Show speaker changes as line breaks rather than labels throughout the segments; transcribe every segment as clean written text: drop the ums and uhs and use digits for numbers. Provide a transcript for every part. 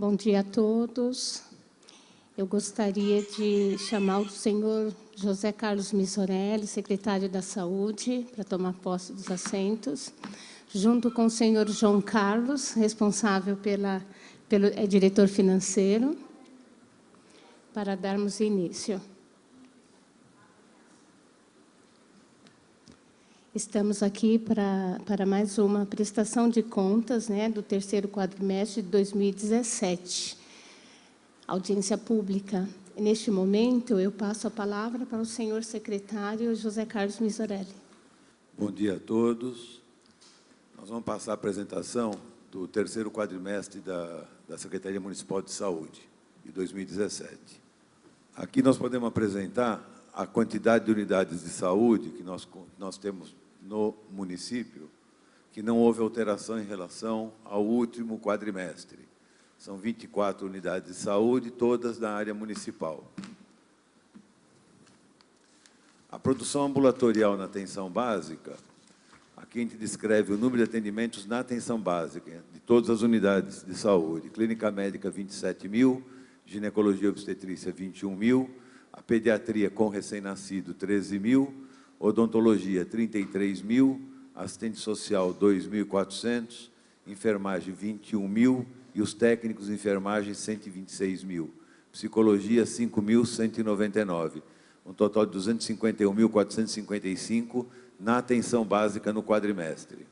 Bom dia a todos. Eu gostaria de chamar o senhor José Carlos Misorelli, secretário da Saúde, para tomar posse dos assentos, junto com o senhor João Carlos, responsável pelo diretor financeiro, para darmos início. Estamos aqui para mais uma prestação de contas, do terceiro quadrimestre de 2017. Audiência pública. Neste momento, eu passo a palavra para o senhor secretário José Carlos Misorelli.
Bom dia a todos. Nós vamos passar a apresentação do terceiro quadrimestre da Secretaria Municipal de Saúde, de 2017. Aqui nós podemos apresentar a quantidade de unidades de saúde que nós temos no município, que não houve alteração em relação ao último quadrimestre. São 24 unidades de saúde, todas da área municipal. A produção ambulatorial na atenção básica, aqui a gente descreve o número de atendimentos na atenção básica, de todas as unidades de saúde. Clínica médica, 27 mil, ginecologia e obstetrícia, 21 mil, a pediatria com recém-nascido, 13 mil, odontologia, 33 mil, assistente social, 2.400, enfermagem, 21 mil, e os técnicos de enfermagem, 126 mil. Psicologia, 5.199. Um total de 251.455 na atenção básica no quadrimestre.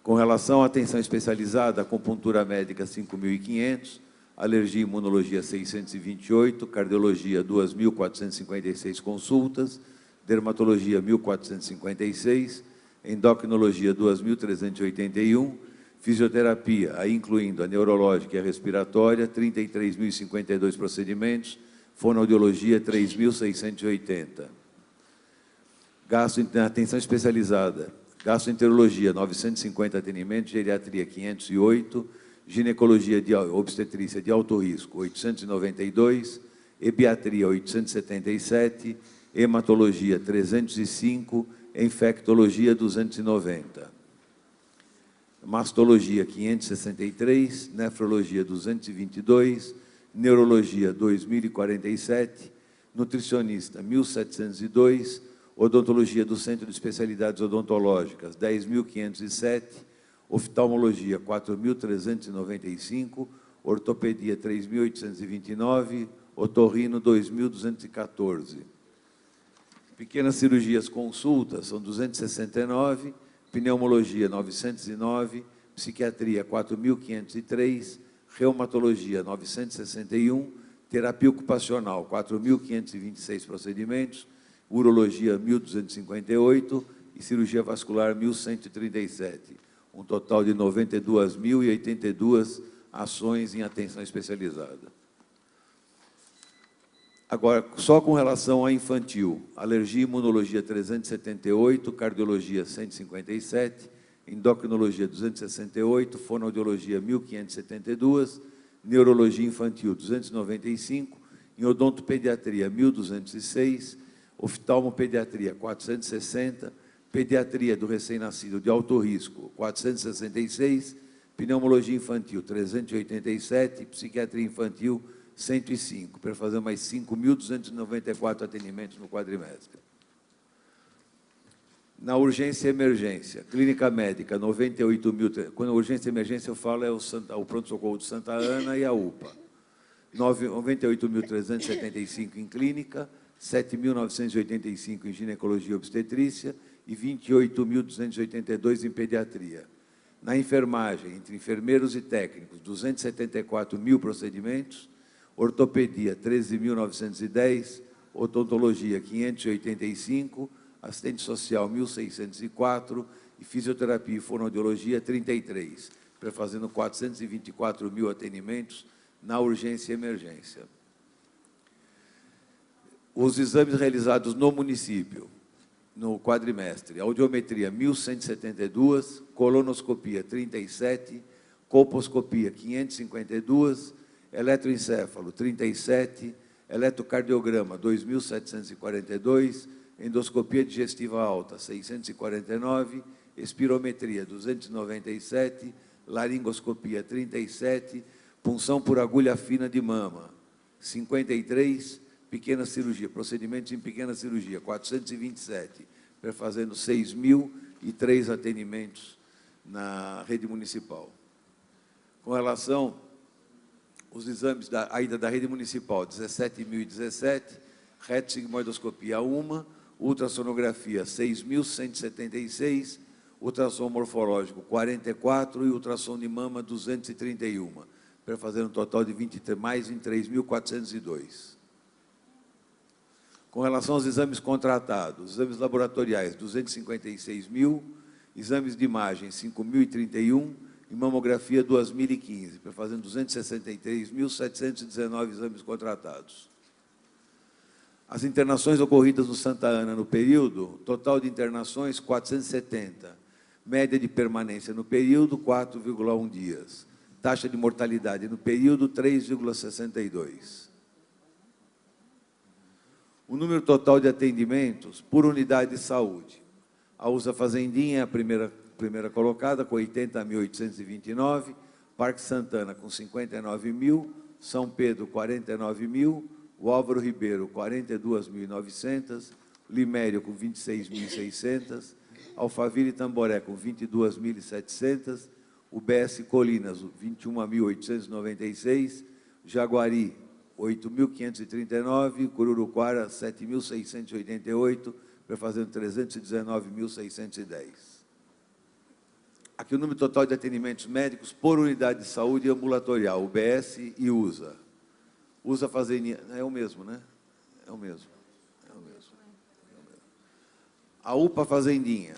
Com relação à atenção especializada, acupuntura médica, 5.500, alergia e imunologia, 628, cardiologia, 2.456 consultas, dermatologia, 1.456, endocrinologia, 2.381, fisioterapia, aí incluindo a neurológica e a respiratória, 33.052 procedimentos, fonoaudiologia, 3.680. Gasto na atenção especializada, gastroenterologia, 950 atendimentos, geriatria, 508, ginecologia de obstetrícia de alto risco, 892, ebiatria, 877, hematologia, 305, infectologia, 290. Mastologia, 563, nefrologia, 222, neurologia, 2.047, nutricionista, 1.702, odontologia do Centro de Especialidades Odontológicas, 10.507, oftalmologia, 4.395, ortopedia, 3.829, otorrino, 2.214. Pequenas cirurgias consultas, são 269, pneumologia, 909, psiquiatria, 4.503, reumatologia, 961, terapia ocupacional, 4.526 procedimentos, urologia, 1.258 e cirurgia vascular, 1.137. Um total de 92.082 ações em atenção especializada. Agora, só com relação à infantil, alergia e imunologia 378, cardiologia 157, endocrinologia 268, fonoaudiologia 1572, neurologia infantil 295, em odontopediatria 1206, oftalmopediatria 460, pediatria do recém-nascido de alto risco 466, pneumologia infantil 387, psiquiatria infantil 105, para fazer mais 5.294 atendimentos no quadrimestre. Na urgência e emergência, clínica médica, 98 mil... Quando urgência e emergência, eu falo o pronto-socorro de Santa Ana e a UPA. 98.375 em clínica, 7.985 em ginecologia e obstetrícia e 28.282 em pediatria. Na enfermagem, entre enfermeiros e técnicos, 274 mil procedimentos, ortopedia, 13.910, odontologia, 585, assistente social, 1.604, e fisioterapia e fonoaudiologia, 33, fazendo 424 mil atendimentos na urgência e emergência. Os exames realizados no município, no quadrimestre, audiometria, 1.172, colonoscopia, 37, colposcopia, 552, eletroencéfalo, 37, eletrocardiograma, 2.742, endoscopia digestiva alta, 649, espirometria, 297, laringoscopia 37, punção por agulha fina de mama 53, pequena cirurgia, procedimentos em pequena cirurgia 427, perfazendo 6.003 atendimentos na rede municipal. Com relação aos exames ainda da rede municipal, 17.017, reto-sigmoidoscopia 1, ultrassonografia 6.176, ultrassom morfológico 44 e ultrassom de mama 231, para fazer um total de mais de 3.402. Com relação aos exames contratados, exames laboratoriais 256.000, exames de imagem 5.031 e mamografia 2.015, para fazer 263.719 exames contratados. As internações ocorridas no Santa Ana no período, total de internações 470, média de permanência no período 4,1 dias, taxa de mortalidade no período 3,62. O número total de atendimentos por unidade de saúde. A USA Fazendinha é a primeira colocada, com 80.829, Parque Santana com 59.000, São Pedro 49.000, o Álvaro Ribeiro 42.900, Limério com 26.600, Alphaville e Tamboré com 22.700, o BS Colinas 21.896, Jaguari 8.539, Cururuquara 7.688, fazendo 319.610. Aqui o número total de atendimentos médicos por unidade de saúde ambulatorial, UBS e USA. USA Fazendinha, é o mesmo, né? É o mesmo. A UPA Fazendinha,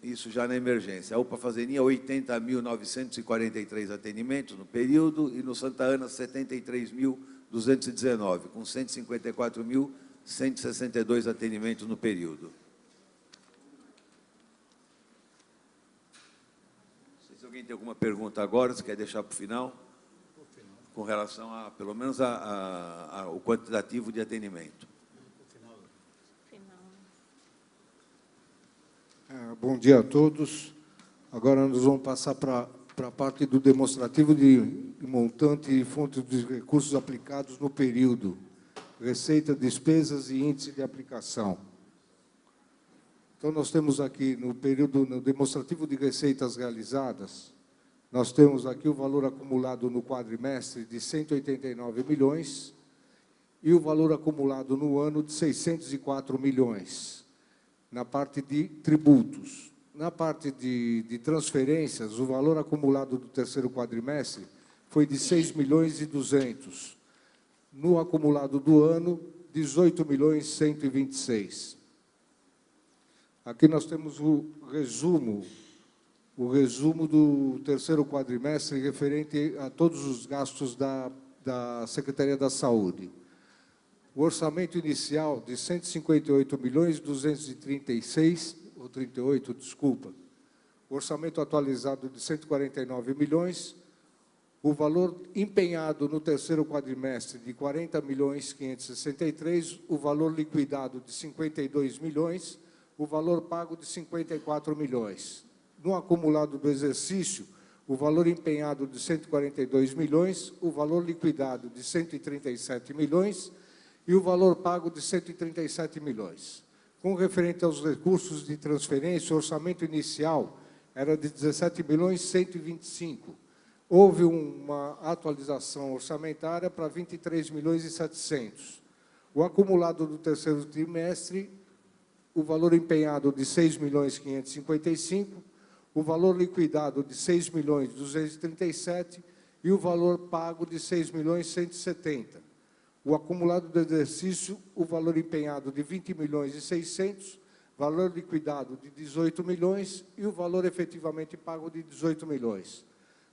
isso já na emergência. A UPA Fazendinha, 80.943 atendimentos no período, e no Santa Ana, 73.219, com 154.162 atendimentos no período. Não sei se alguém tem alguma pergunta agora, se quer deixar para o final, com relação a, pelo menos, ao quantitativo de atendimento.
Bom dia a todos. Agora nós vamos passar para a parte do demonstrativo de montante e fonte de recursos aplicados no período, receita, despesas e índice de aplicação. Então, nós temos aqui, no período, no demonstrativo de receitas realizadas, nós temos aqui o valor acumulado no quadrimestre de 189 milhões e o valor acumulado no ano de 604 milhões. Na parte de tributos. Na parte de transferências, o valor acumulado do terceiro quadrimestre foi de 6 milhões e 200. No acumulado do ano, 18 milhões e 126. Aqui nós temos o resumo do terceiro quadrimestre referente a todos os gastos da Secretaria da Saúde. O orçamento inicial de 158.236, ou 38, desculpa. O orçamento atualizado de 149 milhões. O valor empenhado no terceiro quadrimestre de 40.563, o valor liquidado de 52 milhões, o valor pago de 54 milhões. No acumulado do exercício, o valor empenhado de 142 milhões, o valor liquidado de 137 milhões, e o valor pago de 137 milhões. Com referente aos recursos de transferência, o orçamento inicial era de 17 milhões e 125. Houve uma atualização orçamentária para 23 milhões e 700. O acumulado do terceiro trimestre, o valor empenhado de 6 milhões e 555, o valor liquidado de 6 milhões e 237 e o valor pago de 6 milhões e 170. O acumulado do exercício, o valor empenhado de 20 milhões e 600, valor liquidado de 18 milhões e o valor efetivamente pago de 18 milhões.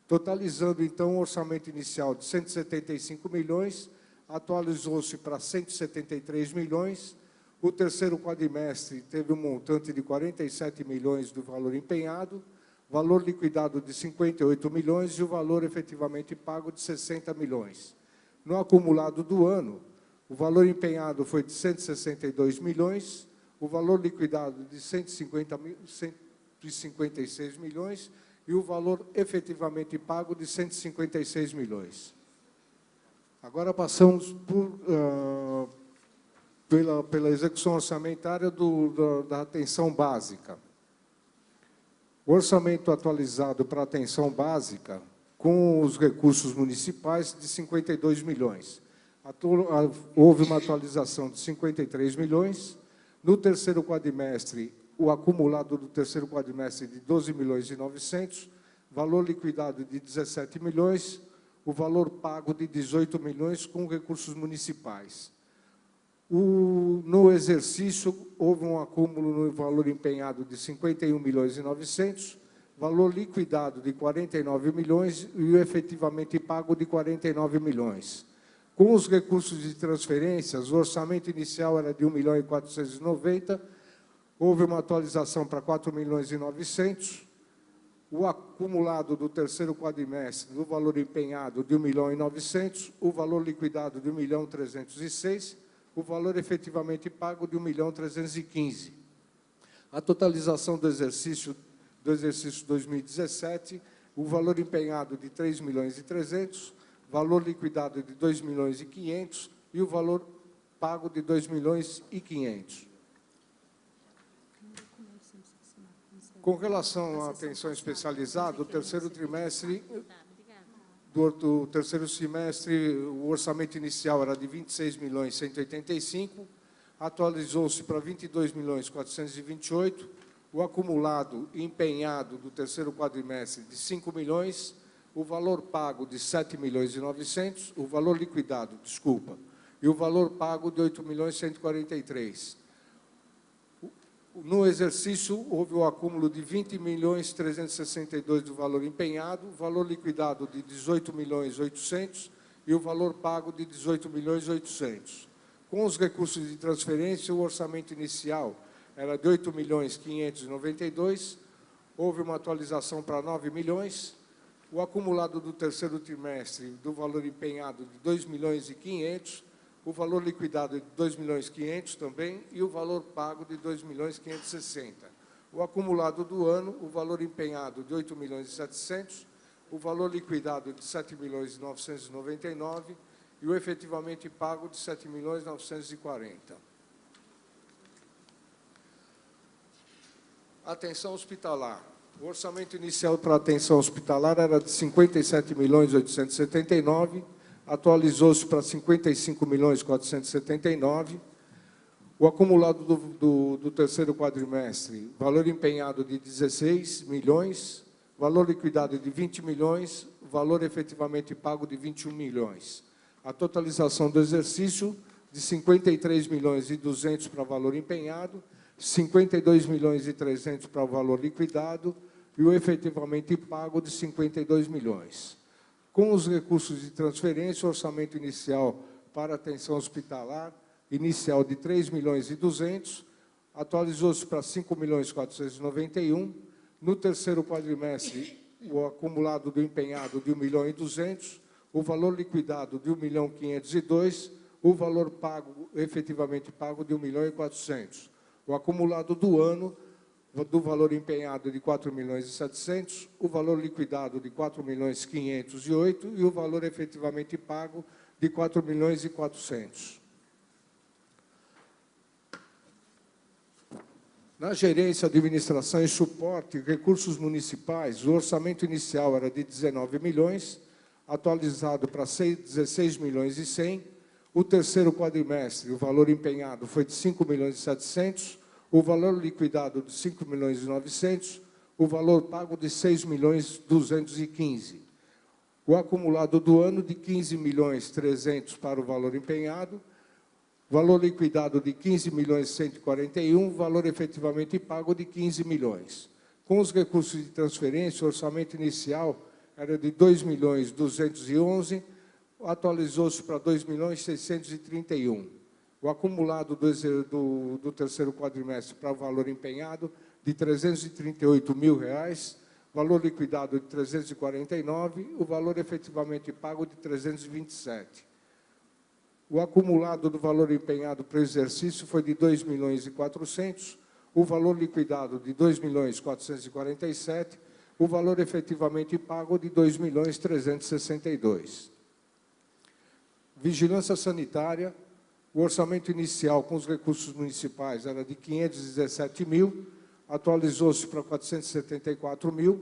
Totalizando, então, o orçamento inicial de 175 milhões, atualizou-se para 173 milhões. O terceiro quadrimestre teve um montante de 47 milhões do valor empenhado, valor liquidado de 58 milhões e o valor efetivamente pago de 60 milhões. No acumulado do ano, o valor empenhado foi de 162 milhões, o valor liquidado de 156 milhões e o valor efetivamente pago de 156 milhões. Agora passamos pela execução orçamentária da atenção básica. O orçamento atualizado para a atenção básica, com os recursos municipais, de 52 milhões. Houve uma atualização de 53 milhões. No terceiro quadrimestre, o acumulado do terceiro quadrimestre de 12 milhões e 900, valor liquidado de 17 milhões, o valor pago de 18 milhões com recursos municipais. No exercício, houve um acúmulo no valor empenhado de 51 milhões e 900, valor liquidado de 49 milhões e o efetivamente pago de 49 milhões. Com os recursos de transferências, o orçamento inicial era de 1 milhão e 490, houve uma atualização para 4 milhões e 900, o acumulado do terceiro quadrimestre do valor empenhado de 1 milhão e 900, o valor liquidado de 1 milhão e 306, o valor efetivamente pago de 1 milhão e 315. A totalização do exercício 2017, o valor empenhado de 3 milhões e 300, valor liquidado de 2 milhões e 500 e o valor pago de 2 milhões e 500. Com relação à atenção especializada, o terceiro trimestre do terceiro semestre, o orçamento inicial era de 26 milhões e 185, atualizou-se para 22 milhões e 428, o acumulado empenhado do terceiro quadrimestre de 5 milhões, o valor pago de 7 milhões e 900, o valor liquidado, desculpa, e o valor pago de 8 milhões e 143. No exercício, houve o acúmulo de 20 milhões e 362 do valor empenhado, o valor liquidado de 18 milhões e 800 e o valor pago de 18 milhões e 800. Com os recursos de transferência, o orçamento inicial era de 8 milhões e 592, houve uma atualização para 9 milhões, o acumulado do terceiro trimestre do valor empenhado de 2 milhões e 500, o valor liquidado de 2 milhões e 500 também, e o valor pago de 2 milhões e 560. O acumulado do ano, o valor empenhado de 8 milhões e 700, o valor liquidado de 7 milhões e 999 e o efetivamente pago de 7 milhões e 940. Atenção hospitalar. O orçamento inicial para a atenção hospitalar era de 57 milhões e 879, atualizou-se para 55 milhões e 479. O acumulado do terceiro quadrimestre, valor empenhado de 16 milhões, valor liquidado de 20 milhões, valor efetivamente pago de 21 milhões. A totalização do exercício, de 53 milhões e 200 para valor empenhado, 52 milhões e 300 para o valor liquidado e o efetivamente pago de 52 milhões. Com os recursos de transferência, o orçamento inicial para atenção hospitalar, inicial de 3 milhões e 200, atualizou-se para 5 milhões e 491. No terceiro quadrimestre, o acumulado do empenhado de 1 milhão e 200, o valor liquidado de 1 milhão e 502, o valor pago, efetivamente pago, de 1 milhão e 400. O acumulado do ano, do valor empenhado de 4 milhões e 700, o valor liquidado de 4 milhões e 508 e o valor efetivamente pago de 4 milhões e 400. Na gerência, administração e suporte, recursos municipais, o orçamento inicial era de 19 milhões, atualizado para 16 milhões e 100. O terceiro quadrimestre, o valor empenhado foi de 5 milhões e 700, o valor liquidado de 5 milhões e 900, o valor pago de 6 milhões e 215. O acumulado do ano de 15 milhões e 300 para o valor empenhado, valor liquidado de 15 milhões e 141, valor efetivamente pago de 15 milhões. Com os recursos de transferência, o orçamento inicial era de 2 milhões e 211, atualizou-se para 2 milhões e 631. O acumulado do terceiro quadrimestre para o valor empenhado de R$ 338 mil, valor liquidado de 349, o valor efetivamente pago de 327. O acumulado do valor empenhado para o exercício foi de 2 milhões e 400, o valor liquidado de 2 milhões e 447, o valor efetivamente pago de R$ 2.362.000. Vigilância sanitária, o orçamento inicial com os recursos municipais era de R$ 517.000, atualizou-se para R$ 474.000.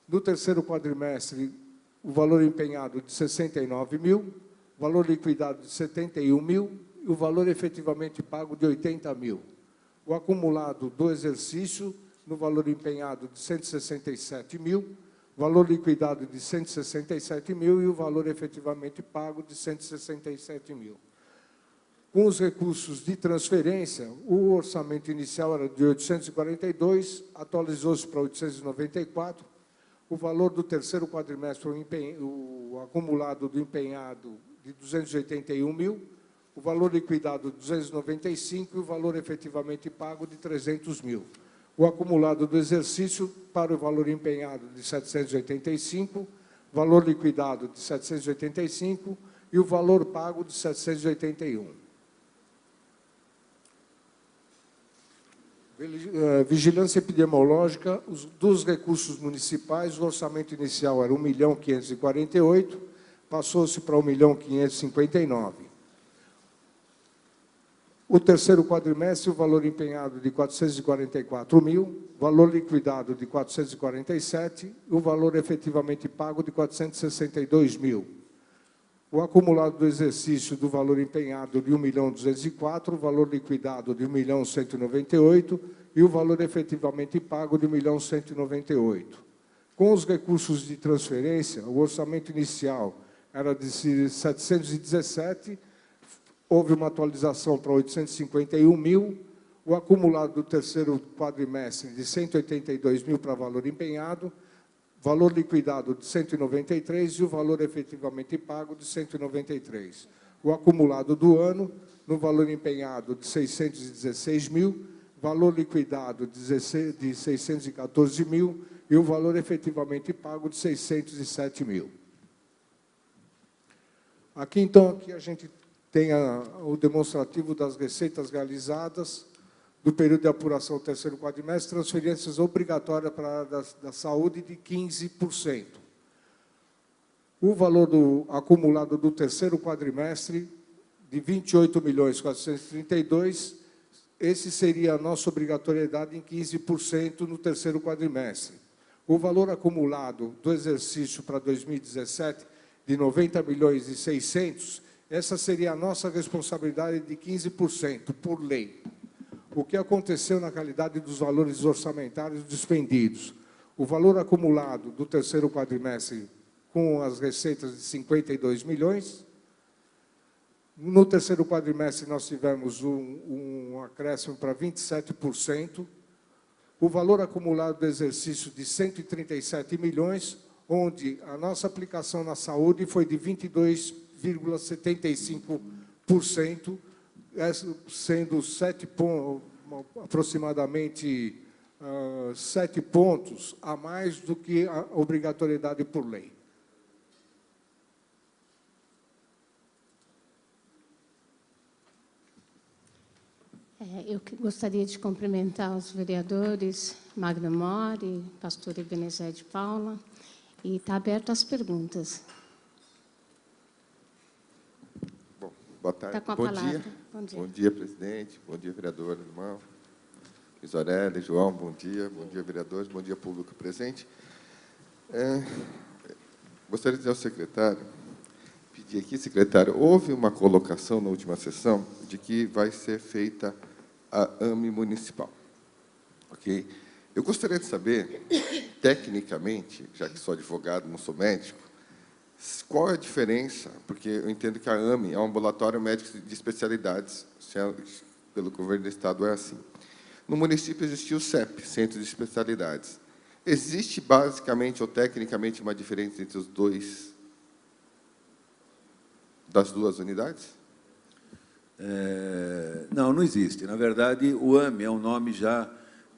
No terceiro quadrimestre, o valor empenhado de R$ 69.000, valor liquidado de R$ 71.000 e o valor efetivamente pago de R$ 80.000. O acumulado do exercício, no valor empenhado de R$ 167.000, valor liquidado de R$ 167.000 e o valor efetivamente pago de R$ 167.000. Com os recursos de transferência, o orçamento inicial era de 842, atualizou-se para 894. O valor do terceiro quadrimestre, o acumulado do empenhado de 281.000, o valor liquidado de 295 e o valor efetivamente pago de 300.000. O acumulado do exercício para o valor empenhado de 785, valor liquidado de 785 e o valor pago de 781. Vigilância epidemiológica, dos recursos municipais, o orçamento inicial era R$ 1.548.000, passou-se para R$ 1.559.000. O terceiro quadrimestre, o valor empenhado de R$ 444.000, valor liquidado de R$ 447 e o valor efetivamente pago de R$ 462.000. O acumulado do exercício do valor empenhado de R$ 1.204.000, o valor liquidado de R$ 1.198.000 e o valor efetivamente pago de R$ 1.198.000. Com os recursos de transferência, o orçamento inicial era de 717, houve uma atualização para 851.000, o acumulado do terceiro quadrimestre de 182.000 para valor empenhado, valor liquidado de 193 e o valor efetivamente pago de 193. O acumulado do ano, no valor empenhado de 616.000, valor liquidado de 614.000 e o valor efetivamente pago de 607.000. Aqui, então, aqui a gente tem o demonstrativo das receitas realizadas do período de apuração do terceiro quadrimestre, transferências obrigatórias para a área da saúde de 15%. O valor acumulado do terceiro quadrimestre, de 28.432.000, esse seria a nossa obrigatoriedade em 15% no terceiro quadrimestre. O valor acumulado do exercício para 2017, de 90.600.000, essa seria a nossa responsabilidade de 15%, por lei. O que aconteceu na realidade dos valores orçamentários despendidos? O valor acumulado do terceiro quadrimestre com as receitas de 52 milhões. No terceiro quadrimestre, nós tivemos um acréscimo para 27%. O valor acumulado do exercício de 137 milhões, onde a nossa aplicação na saúde foi de 22,75%, sendo aproximadamente 7 pontos a mais do que a obrigatoriedade por lei.
Eu gostaria de cumprimentar os vereadores Magno Mori, pastor Ebenezer de Paula, e está aberto às perguntas.
Bom, boa tarde.
Está com a
Bom
palavra.
dia.
Bom dia.
Bom dia, presidente. Bom dia, vereador irmão. Isorelli, João, bom dia. Bom dia, vereadores. Bom dia, público presente. Gostaria de dizer ao secretário, pedir aqui, secretário, houve uma colocação na última sessão de que vai ser feita a AME municipal. Ok? Eu gostaria de saber, tecnicamente, já que sou advogado, não sou médico, qual é a diferença, porque eu entendo que a AME é um ambulatório médico de especialidades, pelo governo do Estado é assim. No município existiu o CEP, Centro de Especialidades. Existe, basicamente ou tecnicamente, uma diferença entre os dois, das duas unidades?
Não, não existe. Na verdade, o AME é um nome já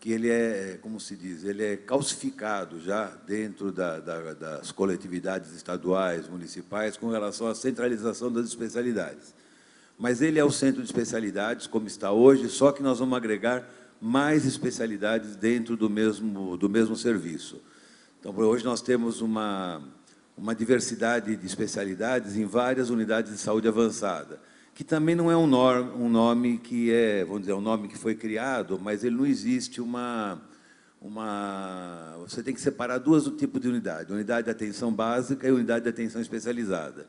que ele é, como se diz, ele é calcificado já dentro das coletividades estaduais, municipais, com relação à centralização das especialidades. Mas ele é o centro de especialidades, como está hoje, só que nós vamos agregar mais especialidades dentro do mesmo serviço. Então, hoje nós temos uma diversidade de especialidades em várias unidades de saúde avançada, que também não é um nome que é, vamos dizer, um nome que foi criado, mas ele não existe você tem que separar duas tipos de unidade, unidade de atenção básica e unidade de atenção especializada.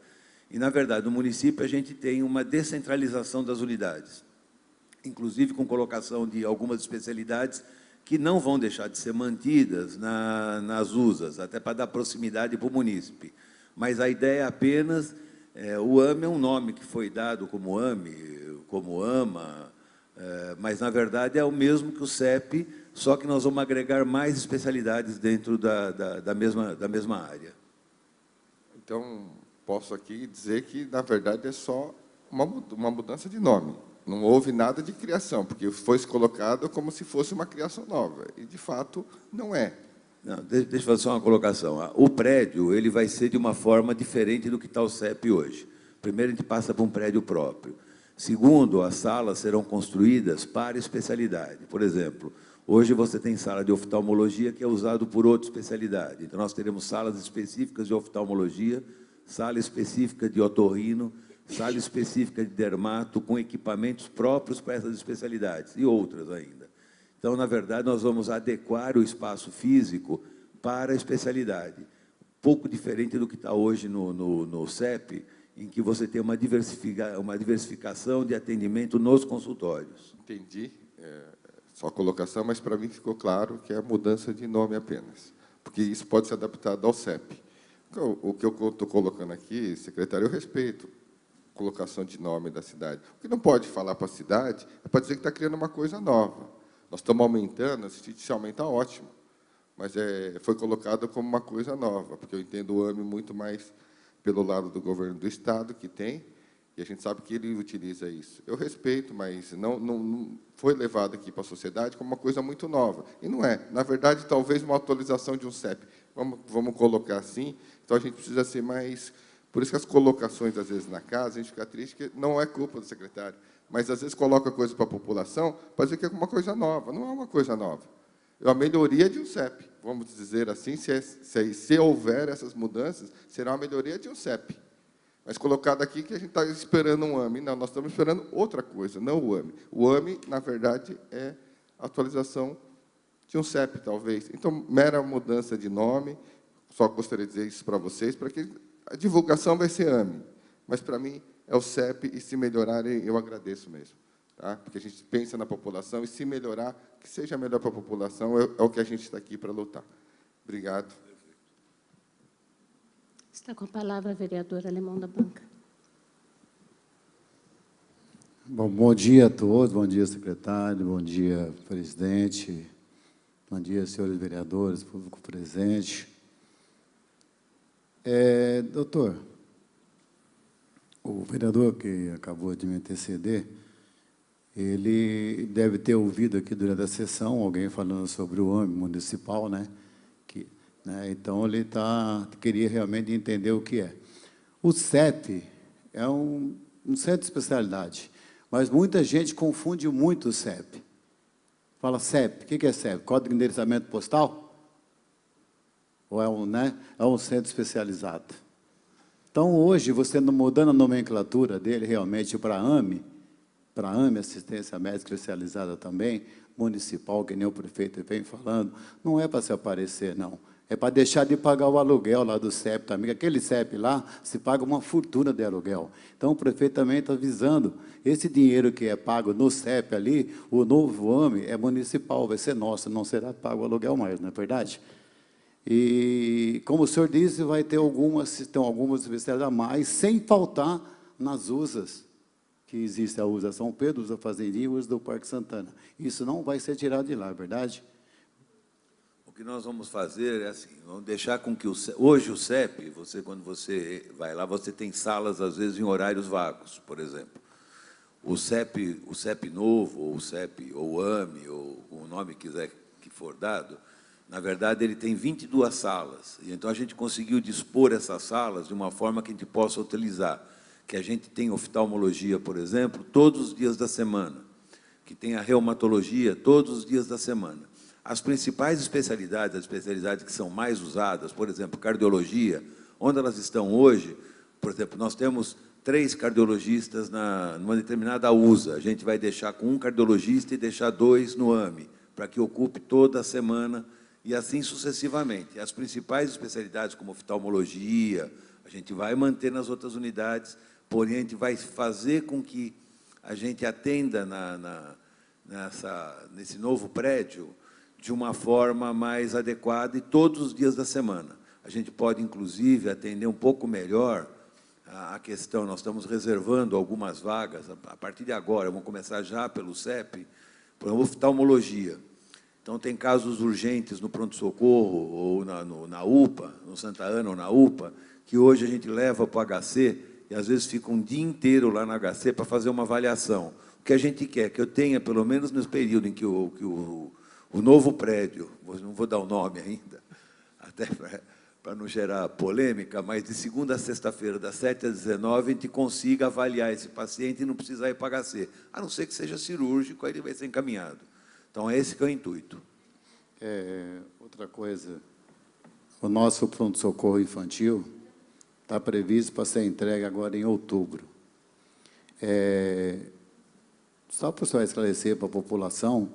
E, na verdade, no município, a gente tem uma descentralização das unidades, inclusive com colocação de algumas especialidades que não vão deixar de ser mantidas nas USAs, até para dar proximidade para o munícipe. Mas a ideia é apenas, o AME é um nome que foi dado como AME, como AMA, mas, na verdade, é o mesmo que o CEP, só que nós vamos agregar mais especialidades dentro da mesma área.
Então, posso aqui dizer que, na verdade, é só uma mudança de nome. Não houve nada de criação, porque foi colocado como se fosse uma criação nova. E, de fato, não é.
Não, deixa eu fazer só uma colocação. O prédio ele vai ser de uma forma diferente do que está o CEP hoje. Primeiro, a gente passa para um prédio próprio. Segundo, as salas serão construídas para especialidade. Por exemplo, hoje você tem sala de oftalmologia que é usado por outra especialidade. Então, nós teremos salas específicas de oftalmologia, sala específica de otorrino, sala específica de dermato, com equipamentos próprios para essas especialidades, e outras ainda. Então, na verdade, nós vamos adequar o espaço físico para a especialidade, pouco diferente do que está hoje no CEP, em que você tem uma diversificação de atendimento nos consultórios.
Entendi, só a colocação, mas para mim ficou claro que é a mudança de nome apenas, porque isso pode ser adaptado ao CEP. O que eu estou colocando aqui, secretário, eu respeito a colocação de nome da cidade. O que não pode falar para a cidade é para dizer que está criando uma coisa nova. Nós estamos aumentando, se aumentar, ótimo, mas foi colocado como uma coisa nova, porque eu entendo o AME muito mais pelo lado do governo do Estado, que tem, e a gente sabe que ele utiliza isso. Eu respeito, mas não foi levado aqui para a sociedade como uma coisa muito nova. E não é. Na verdade, talvez uma atualização de um CEP. Vamos colocar assim. Então, a gente precisa ser mais... Por isso que as colocações, às vezes, na casa, a gente fica triste, que não é culpa do secretário, mas, às vezes, coloca coisa para a população para dizer que é uma coisa nova. Não é uma coisa nova. É uma melhoria de um CEP, vamos dizer assim, se houver essas mudanças, será uma melhoria de um CEP. Mas colocado aqui que a gente está esperando um AME. Não, nós estamos esperando outra coisa, não o AME. O AME, na verdade, é a atualização de um CEP, talvez. Então, mera mudança de nome, só gostaria de dizer isso para vocês, para que a divulgação vai ser AME, mas, para mim, é o CEP, e se melhorarem, eu agradeço mesmo. Tá? Porque a gente pensa na população, e se melhorar, que seja melhor para a população, é o que a gente está aqui para lutar. Obrigado.
Está com a palavra a vereadora Alemão da Banca.
Bom dia a todos, bom dia, secretário, bom dia, presidente, bom dia, senhores vereadores, público presente. Doutor, o vereador que acabou de me anteceder, ele deve ter ouvido aqui durante a sessão alguém falando sobre o AME municipal, né? Então, ele queria realmente entender o que é. O CEP é um centro de especialidade, mas muita gente confunde muito o CEP. Fala CEP, o que é CEP? Código de endereçamento postal? Ou é um centro especializado? Então, hoje, você mudando a nomenclatura dele realmente para AME, assistência médica especializada também, municipal, que nem o prefeito vem falando, não é para se aparecer, não. É para deixar de pagar o aluguel lá do CEP também. Aquele CEP lá, se paga uma fortuna de aluguel. Então, o prefeito também está avisando, esse dinheiro que é pago no CEP ali, o novo AME é municipal, vai ser nosso, não será pago o aluguel mais, não é verdade? E, como o senhor disse, vai ter algumas especialidades a mais, sem faltar nas USAs, que existe a USA São Pedro, USA Fazendinha e USA do Parque Santana. Isso não vai ser tirado de lá, é verdade?
O que nós vamos fazer é assim, vamos deixar com que hoje o CEP, quando você vai lá, você tem salas, às vezes, em horários vagos, por exemplo. O CEP novo, ou o CEP, ou o AME, ou o nome quiser que for dado, na verdade, ele tem 22 salas. E então, a gente conseguiu dispor essas salas de uma forma que a gente possa utilizar. Que a gente tem oftalmologia, por exemplo, todos os dias da semana. Que tem a reumatologia todos os dias da semana. As principais especialidades, as especialidades que são mais usadas, por exemplo, cardiologia, onde elas estão hoje, por exemplo, nós temos 3 cardiologistas numa determinada USA, a gente vai deixar com um cardiologista e deixar 2 no AME, para que ocupe toda a semana, e assim sucessivamente. As principais especialidades, como oftalmologia, a gente vai manter nas outras unidades, porém, a gente vai fazer com que a gente atenda nesse novo prédio de uma forma mais adequada e todos os dias da semana. A gente pode, inclusive, atender um pouco melhor a questão, nós estamos reservando algumas vagas, a partir de agora, vamos começar já pelo CEP, por oftalmologia. Então, tem casos urgentes no pronto-socorro, ou na UPA, no Santa Ana ou na UPA, que hoje a gente leva para o HC, e às vezes fica um dia inteiro lá no HC para fazer uma avaliação. O que a gente quer, que eu tenha, pelo menos nesse período em que o novo prédio, não vou dar o nome ainda, até para não gerar polêmica, mas de segunda a sexta-feira, das 7 às 19, a gente consiga avaliar esse paciente e não precisar ir para HC, a não ser que seja cirúrgico, aí ele vai ser encaminhado. Então, é esse que é o intuito.
Outra coisa, o nosso pronto-socorro infantil está previsto para ser entregue agora em outubro. Só para só esclarecer para a população,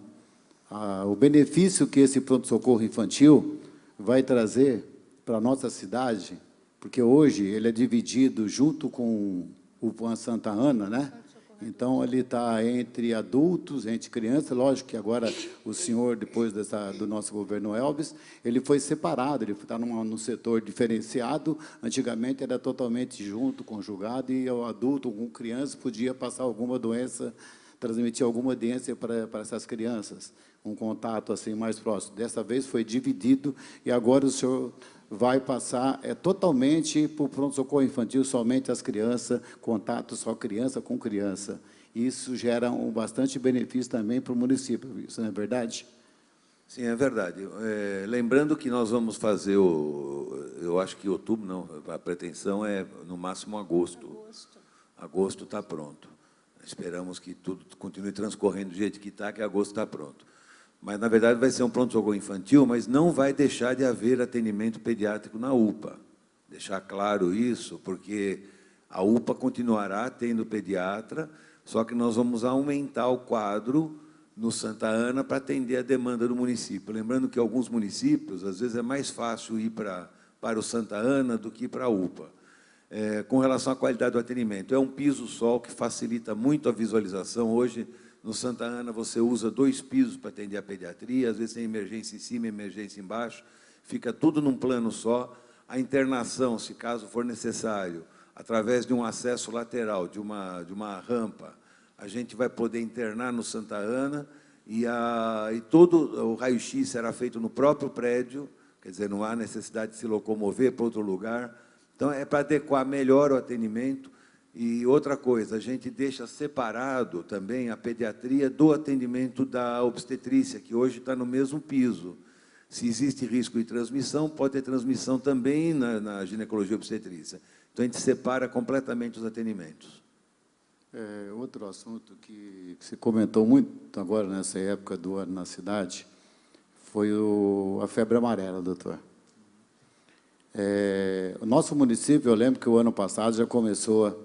o benefício que esse pronto-socorro infantil vai trazer para a nossa cidade, porque hoje ele é dividido junto com o PAN Santa Ana, né? Então, ele está entre adultos, entre crianças. Lógico que agora o senhor, depois do nosso governo Elvis, ele foi separado, ele está num setor diferenciado. Antigamente era totalmente junto, conjugado, e o adulto com criança podia passar alguma doença, transmitir alguma doença para essas crianças, um contato assim mais próximo. Dessa vez foi dividido, e agora o senhor vai passar totalmente para o pronto-socorro infantil, somente as crianças, contato só criança com criança. Isso gera bastante benefício também para o município, isso não é verdade?
Sim, é verdade. Lembrando que nós vamos fazer, eu acho que outubro, não, a pretensão é no máximo agosto. Agosto está pronto. Esperamos que tudo continue transcorrendo do jeito que está, que agosto está pronto. Mas, na verdade, vai ser um pronto-socorro infantil, mas não vai deixar de haver atendimento pediátrico na UPA. Deixar claro isso, porque a UPA continuará tendo pediatra, só que nós vamos aumentar o quadro no Santa Ana para atender a demanda do município. Lembrando que alguns municípios, às vezes, é mais fácil ir para o Santa Ana do que para a UPA. Com relação à qualidade do atendimento, é um piso só que facilita muito a visualização. Hoje, no Santa Ana, você usa 2 pisos para atender a pediatria, às vezes tem emergência em cima e emergência embaixo, fica tudo num plano só. A internação, se caso for necessário, através de um acesso lateral, de uma rampa, a gente vai poder internar no Santa Ana, e todo o raio-x será feito no próprio prédio, quer dizer, não há necessidade de se locomover para outro lugar. Então, é para adequar melhor o atendimento. E outra coisa, a gente deixa separado também a pediatria do atendimento da obstetrícia, que hoje está no mesmo piso. Se existe risco de transmissão, pode ter transmissão também na ginecologia obstetrícia. Então, a gente separa completamente os atendimentos.
Outro assunto que se comentou muito agora, nessa época do ano na cidade, foi a febre amarela, doutor. O nosso município, eu lembro que o ano passado já começou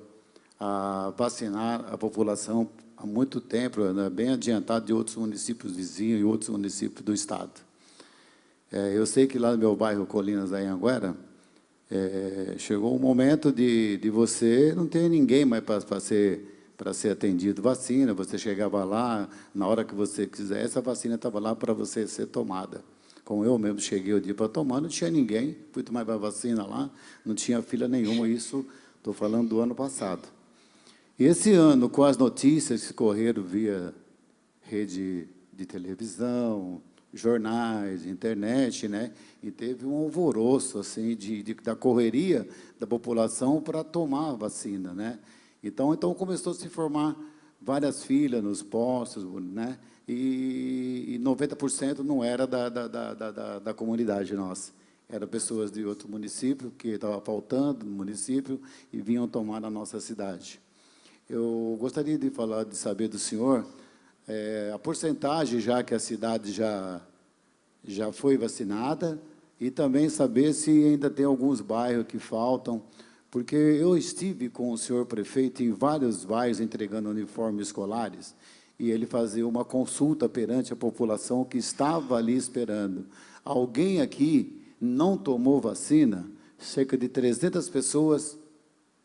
a vacinar a população há muito tempo, né, bem adiantado de outros municípios vizinhos e outros municípios do estado. Eu sei que lá no meu bairro Colinas da Anhanguera, chegou um momento de você não ter ninguém mais para ser atendido vacina, você chegava lá, na hora que você quisesse, a vacina estava lá para você ser tomada. Como eu mesmo cheguei o dia para tomar, não tinha ninguém, fui tomar a vacina lá, não tinha fila nenhuma, isso estou falando do ano passado. Esse ano, com as notícias que correram via rede de televisão, jornais, internet, né? E teve um alvoroço assim, da correria da população para tomar a vacina, né? Então começou a se formar várias filas nos postos, né? E 90% não era da comunidade nossa. Eram pessoas de outro município que estavam faltando no município e vinham tomar na nossa cidade. Eu gostaria de saber do senhor a porcentagem já que a cidade já já foi vacinada, e também saber se ainda tem alguns bairros que faltam, porque eu estive com o senhor prefeito em vários bairros entregando uniformes escolares, e ele fazia uma consulta perante a população que estava ali esperando. Alguém aqui não tomou vacina? Cerca de 300 pessoas,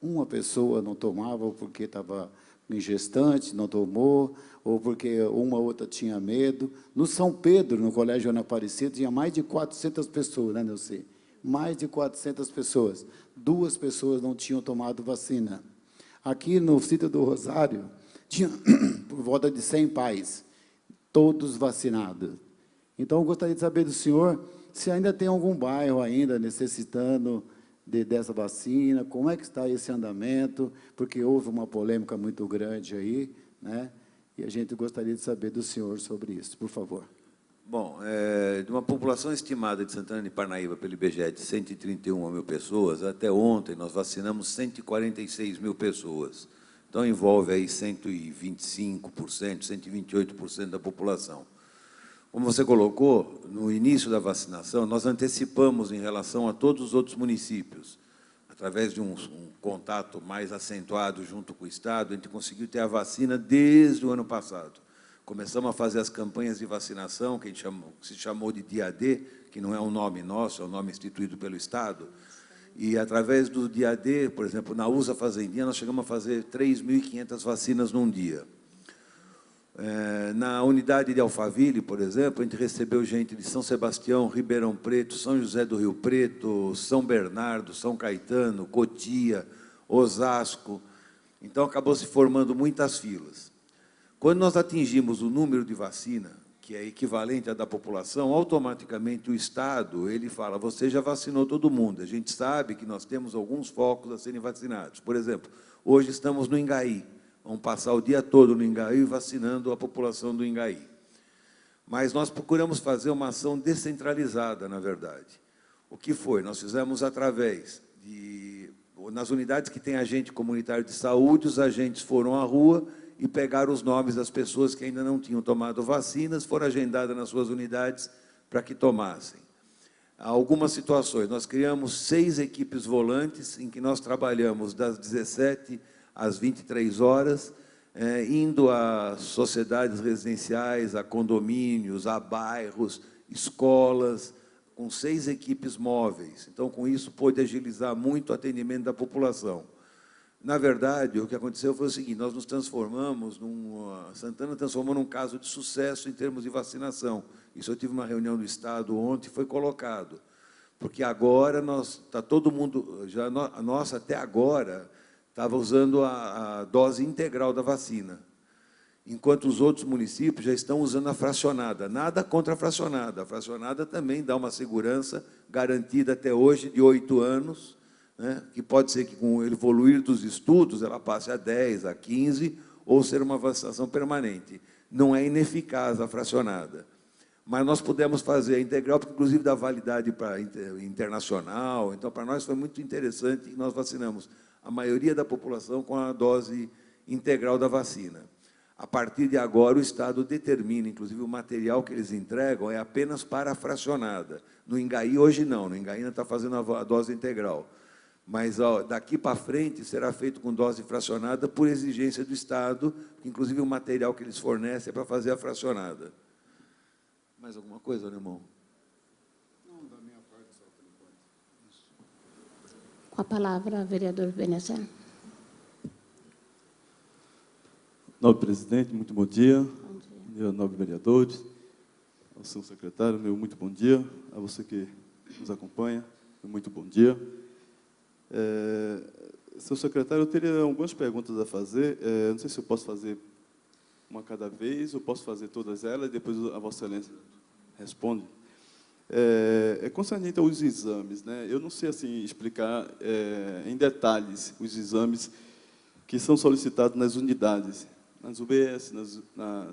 uma pessoa não tomava porque estava em gestante, não tomou, ou porque uma outra tinha medo. No São Pedro, no Colégio Ana Aparecida, tinha mais de 400 pessoas, né, Nelci? Mais de 400 pessoas. 2 pessoas não tinham tomado vacina. Aqui no sítio do Rosário, tinha por volta de 100 pais, todos vacinados. Então, eu gostaria de saber do senhor se ainda tem algum bairro ainda necessitando dessa vacina, como é que está esse andamento, porque houve uma polêmica muito grande aí, né? E a gente gostaria de saber do senhor sobre isso, por favor.
Bom, de uma população estimada de Santana de Parnaíba pelo IBGE de 131 mil pessoas, até ontem nós vacinamos 146 mil pessoas. Então, envolve aí 125%, 128% da população. Como você colocou, no início da vacinação, nós antecipamos em relação a todos os outros municípios. Através de um contato mais acentuado junto com o Estado, a gente conseguiu ter a vacina desde o ano passado. Começamos a fazer as campanhas de vacinação, que a gente se chamou de Dia D, que não é um nome nosso, é um nome instituído pelo Estado. E, através do Dia D, por exemplo, na USA Fazendinha, nós chegamos a fazer 3.500 vacinas num dia. Na unidade de Alphaville, por exemplo, a gente recebeu gente de São Sebastião, Ribeirão Preto, São José do Rio Preto, São Bernardo, São Caetano, Cotia, Osasco. Então, acabou se formando muitas filas. Quando nós atingimos o número de vacina, que é equivalente à da população, automaticamente o Estado ele fala, você já vacinou todo mundo. A gente sabe que nós temos alguns focos a serem vacinados. Por exemplo, hoje estamos no Ingaí. Vamos passar o dia todo no Ingaí vacinando a população do Ingaí. Mas nós procuramos fazer uma ação descentralizada, na verdade. O que foi? Nós fizemos através de... Nas unidades que tem agente comunitário de saúde, os agentes foram à rua e pegaram os nomes das pessoas que ainda não tinham tomado vacinas, foram agendadas nas suas unidades para que tomassem. Há algumas situações, nós criamos 6 equipes volantes, em que nós trabalhamos das 17 às 23 horas, indo a sociedades residenciais, a condomínios, a bairros, escolas, com 6 equipes móveis. Então, com isso, pôde agilizar muito o atendimento da população. Na verdade, o que aconteceu foi o seguinte, nós nos transformamos, Santana transformou num caso de sucesso em termos de vacinação. Isso eu tive uma reunião do Estado ontem, foi colocado. Porque agora, está todo mundo, a nossa até agora, estava usando a dose integral da vacina, enquanto os outros municípios já estão usando a fracionada. Nada contra a fracionada. A fracionada também dá uma segurança garantida até hoje de 8 anos, né, que pode ser que, com o evoluir dos estudos, ela passe a 10, a 15, ou ser uma vacinação permanente. Não é ineficaz a fracionada. Mas nós pudemos fazer a integral, porque, inclusive, dá validade para internacional. Então, para nós foi muito interessante, e nós vacinamos a maioria da população com a dose integral da vacina. A partir de agora, o Estado determina, inclusive, o material que eles entregam é apenas para a fracionada. No Ingaí, hoje não, no Ingaí ainda está fazendo a dose integral. Mas, daqui para frente, será feito com dose fracionada por exigência do Estado, inclusive o material que eles fornecem é para fazer a fracionada. Mais alguma coisa, Alemão?
Não, da minha parte, só por enquanto.
Com a palavra, vereador Veneziano.
Nobre presidente, muito bom dia.
Bom dia.
Nobres vereadores, ao senhor secretário, meu muito bom dia. A você que nos acompanha, meu muito bom dia. Senhor secretário, eu teria algumas perguntas a fazer. Não sei se eu posso fazer uma cada vez, ou posso fazer todas elas, e depois a Vossa Excelência responde. Concernente aos exames, né? Eu não sei assim, explicar em detalhes os exames que são solicitados nas unidades, nas UBS,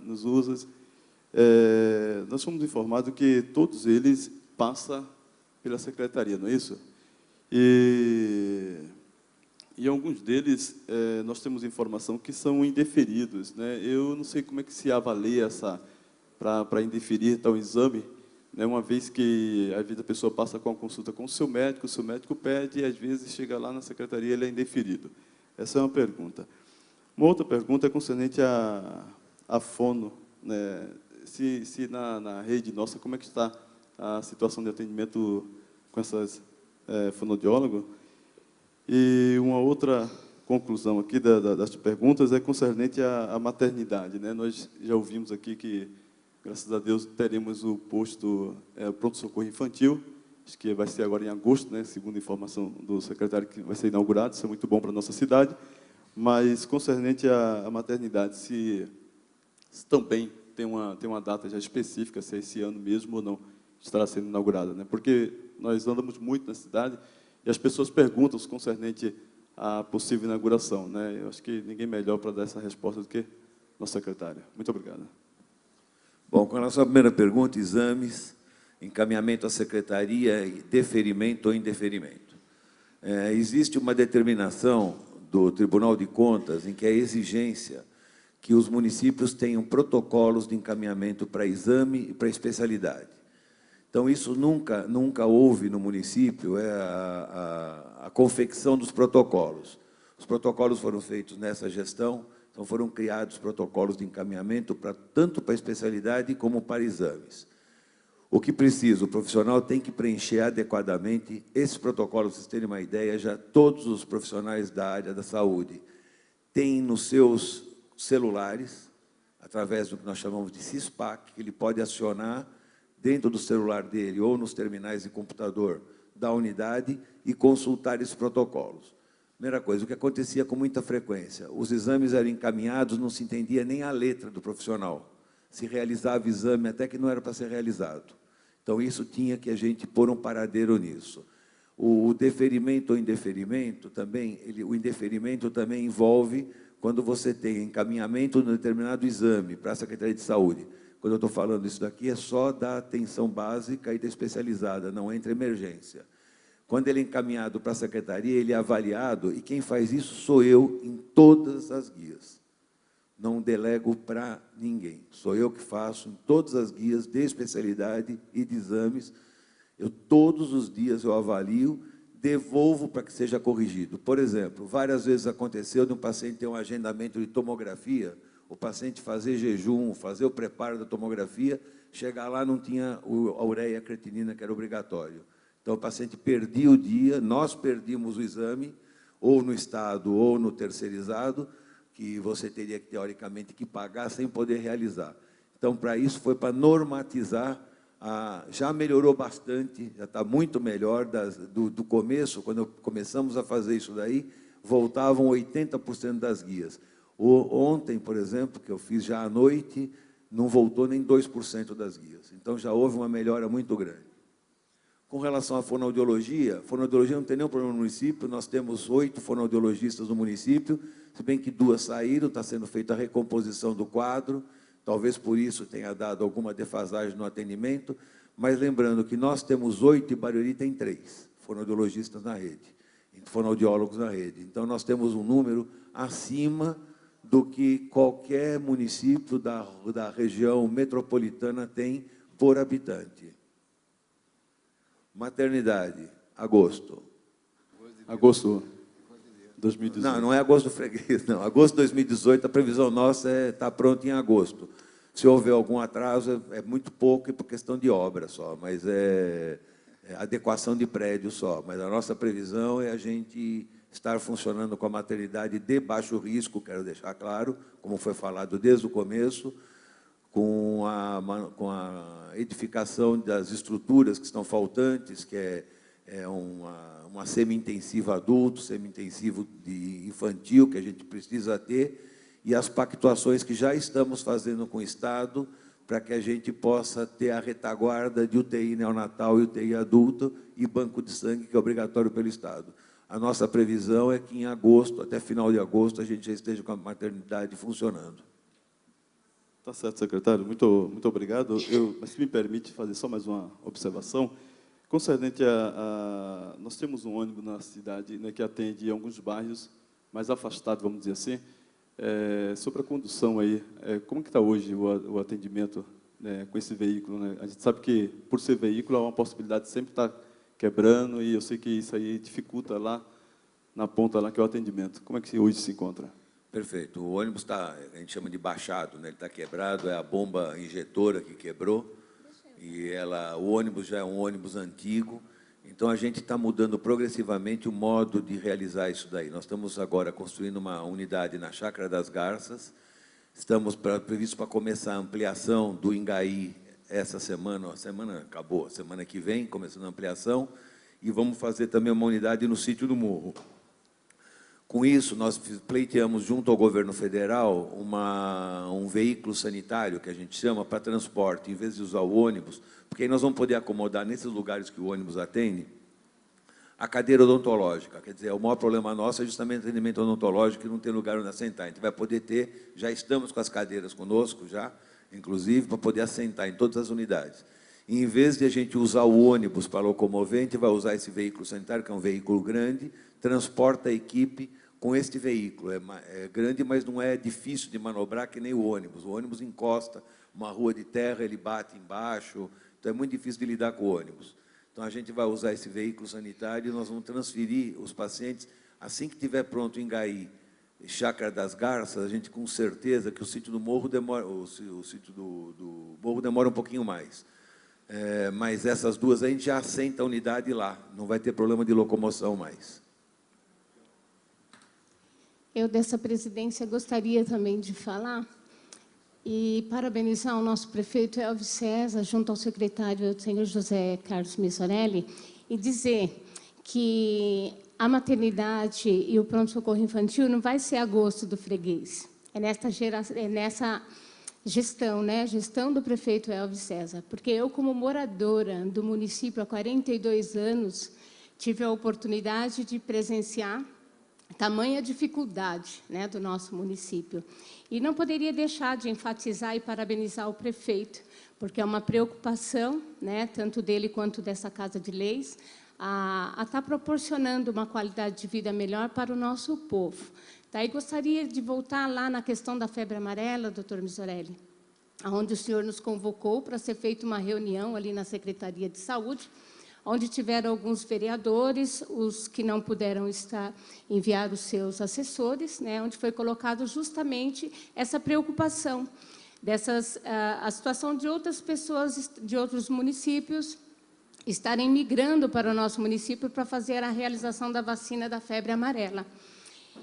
nos USAs. Nós fomos informados que todos eles passam pela Secretaria, não é isso? E alguns deles, nós temos informação que são indeferidos, né? Eu não sei como é que se avalia para indeferir tal exame, né, uma vez que às vezes a pessoa passa com a consulta com o seu médico pede e às vezes chega lá na secretaria ele é indeferido. Essa é uma pergunta. Uma outra pergunta é concernente à fono, né? Se na rede nossa, como é que está a situação de atendimento com essas fonoaudiólogos? E uma outra conclusão aqui das perguntas é concernente à maternidade, né? Nós já ouvimos aqui que, graças a Deus, teremos o posto pronto-socorro infantil, acho que vai ser agora em agosto, né? Segundo a informação do secretário, que vai ser inaugurado, isso é muito bom para a nossa cidade. Mas, concernente à maternidade, se também tem uma data já específica, se é esse ano mesmo ou não estará sendo inaugurada, né? Porque nós andamos muito na cidade e as pessoas perguntam concernente à possível inauguração, né? Eu acho que ninguém melhor para dar essa resposta do que nosso secretário. Muito obrigado.
Bom, com relação à primeira pergunta, exames, encaminhamento à secretaria, deferimento ou indeferimento. Existe uma determinação do Tribunal de Contas em que a exigência que os municípios tenham protocolos de encaminhamento para exame e para especialidade. Então, isso nunca houve no município, a confecção dos protocolos. Os protocolos foram feitos nessa gestão, então foram criados protocolos de encaminhamento tanto para especialidade como para exames. O que precisa, o profissional tem que preencher adequadamente esses protocolos. Para vocês terem uma ideia, já todos os profissionais da área da saúde têm nos seus celulares, através do que nós chamamos de CISPAC, que ele pode acionar dentro do celular dele ou nos terminais de computador da unidade e consultar esses protocolos. Primeira coisa, o que acontecia com muita frequência, os exames eram encaminhados, não se entendia nem a letra do profissional. Se realizava exame até que não era para ser realizado. Então, isso tinha que a gente pôr um paradeiro nisso. O deferimento ou indeferimento também, o indeferimento também envolve quando você tem encaminhamento de um determinado exame para a Secretaria de Saúde. Quando eu estou falando isso daqui, é só da atenção básica e da especializada, não entra emergência. Quando ele é encaminhado para a secretaria, ele é avaliado, e quem faz isso sou eu em todas as guias. Não delego para ninguém. Sou eu que faço em todas as guias de especialidade e de exames. Todos os dias eu avalio, devolvo para que seja corrigido. Por exemplo, várias vezes aconteceu de um paciente ter um agendamento de tomografia, o paciente fazer jejum, fazer o preparo da tomografia, chegar lá não tinha a ureia creatinina, que era obrigatório. Então, o paciente perdia o dia, nós perdíamos o exame, ou no Estado ou no terceirizado, que você teria, teoricamente, que pagar sem poder realizar. Então, para isso, foi para normatizar, já melhorou bastante, já está muito melhor do começo, quando começamos a fazer isso daí, voltavam 80% das guias. Ontem, por exemplo, que eu fiz já à noite, não voltou nem 2% das guias. Então, já houve uma melhora muito grande. Com relação à fonoaudiologia não tem nenhum problema no município, nós temos 8 fonoaudiologistas no município, se bem que 2 saíram, está sendo feita a recomposição do quadro, talvez por isso tenha dado alguma defasagem no atendimento, mas lembrando que nós temos 8 e Barueri tem 3 fonoaudiologistas na rede, fonoaudiólogos na rede. Então, nós temos um número acima do que qualquer município da região metropolitana tem por habitante. Maternidade, agosto.
Agosto 2018.
Não é agosto do freguês, não. Agosto de 2018, a previsão nossa está pronta em agosto. Se houver algum atraso, é muito pouco e por questão de obra só, mas é adequação de prédio só. Mas a nossa previsão é a gente estar funcionando com a maternidade de baixo risco, quero deixar claro, como foi falado desde o começo, com a edificação das estruturas que estão faltantes, que é uma semi-intensiva adulto, semi-intensivo de infantil, que a gente precisa ter, e as pactuações que já estamos fazendo com o Estado, para que a gente possa ter a retaguarda de UTI neonatal e UTI adulto e banco de sangue, que é obrigatório pelo Estado. A nossa previsão é que em agosto, até final de agosto, a gente já esteja com a maternidade funcionando.
Tá certo, secretário. Muito obrigado. Mas se me permite fazer só mais uma observação, concernente nós temos um ônibus na cidade, né, que atende alguns bairros mais afastados, vamos dizer assim. Sobre a condução aí, como que está hoje o atendimento né, com esse veículo, né? A gente sabe que, por ser veículo, há uma possibilidade de sempre estar quebrando, e eu sei que isso aí dificulta lá na ponta, lá que é o atendimento. Como é que hoje se encontra?
Perfeito. O ônibus está, a gente chama de baixado, né? Ele está quebrado, é a bomba injetora que quebrou, e o ônibus já é um ônibus antigo, então a gente está mudando progressivamente o modo de realizar isso daí. Nós estamos agora construindo uma unidade na Chácara das Garças, estamos previstos para começar a ampliação do Ingaí essa semana, a semana acabou, a semana que vem, começando a ampliação, e vamos fazer também uma unidade no Sítio do Morro. Com isso, nós pleiteamos junto ao governo federal um veículo sanitário, que a gente chama, para transporte, em vez de usar o ônibus, porque aí nós vamos poder acomodar nesses lugares que o ônibus atende, a cadeira odontológica. Quer dizer, o maior problema nosso é justamente o atendimento odontológico, que não tem lugar onde assentar. A gente vai poder ter, já estamos com as cadeiras conosco, já, inclusive, para poder assentar em todas as unidades. E, em vez de a gente usar o ônibus para locomover, a gente vai usar esse veículo sanitário, que é um veículo grande, transporta a equipe com este veículo. É grande, mas não é difícil de manobrar que nem o ônibus. O ônibus encosta uma rua de terra, ele bate embaixo, então é muito difícil de lidar com o ônibus. Então, a gente vai usar esse veículo sanitário e nós vamos transferir os pacientes, assim que estiver pronto em Gaí, Chácara das Garças, a gente com certeza que o Sítio do Morro demora, o Sítio do Morro demora um pouquinho mais. Mas essas duas a gente já assenta a unidade lá, não vai ter problema de locomoção mais.
Eu, dessa presidência, gostaria também de falar e parabenizar o nosso prefeito Elvis César, junto ao secretário, o senhor José Carlos Missorelli, e dizer que a maternidade e o pronto-socorro infantil não vai ser a gosto do freguês. É nessa gestão, né? Gestão do prefeito Elvis César. Porque eu, como moradora do município há 42 anos, tive a oportunidade de presenciar tamanha dificuldade, né, do nosso município. E não poderia deixar de enfatizar e parabenizar o prefeito, porque é uma preocupação, né, tanto dele quanto dessa Casa de Leis, a estar proporcionando uma qualidade de vida melhor para o nosso povo. Daí gostaria de voltar lá na questão da febre amarela, doutor Missorelli, onde o senhor nos convocou para ser feita uma reunião ali na Secretaria de Saúde, onde tiveram alguns vereadores, os que não puderam estar, enviar os seus assessores, né, onde foi colocado justamente essa preocupação, a situação de outras pessoas de outros municípios estarem migrando para o nosso município para fazer a realização da vacina da febre amarela.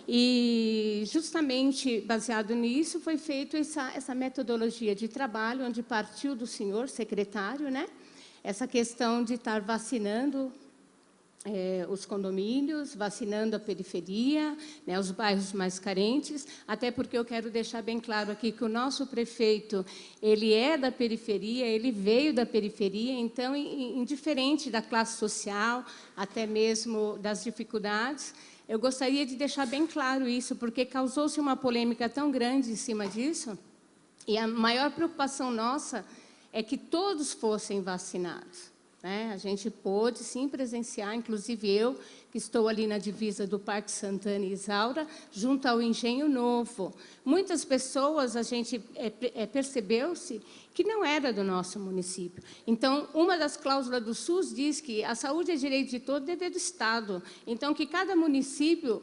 E, justamente, baseado nisso, foi feita essa metodologia de trabalho, onde partiu do senhor secretário, né, essa questão de estar vacinando os condomínios, vacinando a periferia, né, os bairros mais carentes, até porque eu quero deixar bem claro aqui que o nosso prefeito, ele é da periferia, ele veio da periferia, então, indiferente da classe social, até mesmo das dificuldades, eu gostaria de deixar bem claro isso, porque causou-se uma polêmica tão grande em cima disso, e a maior preocupação nossa é que todos fossem vacinados, né? A gente pôde, sim, presenciar, inclusive eu, que estou ali na divisa do Parque Santana e Isaura, junto ao Engenho Novo. Muitas pessoas, a gente percebeu-se que não era do nosso município. Então, uma das cláusulas do SUS diz que a saúde é direito de todo, dever do Estado. Então, que cada município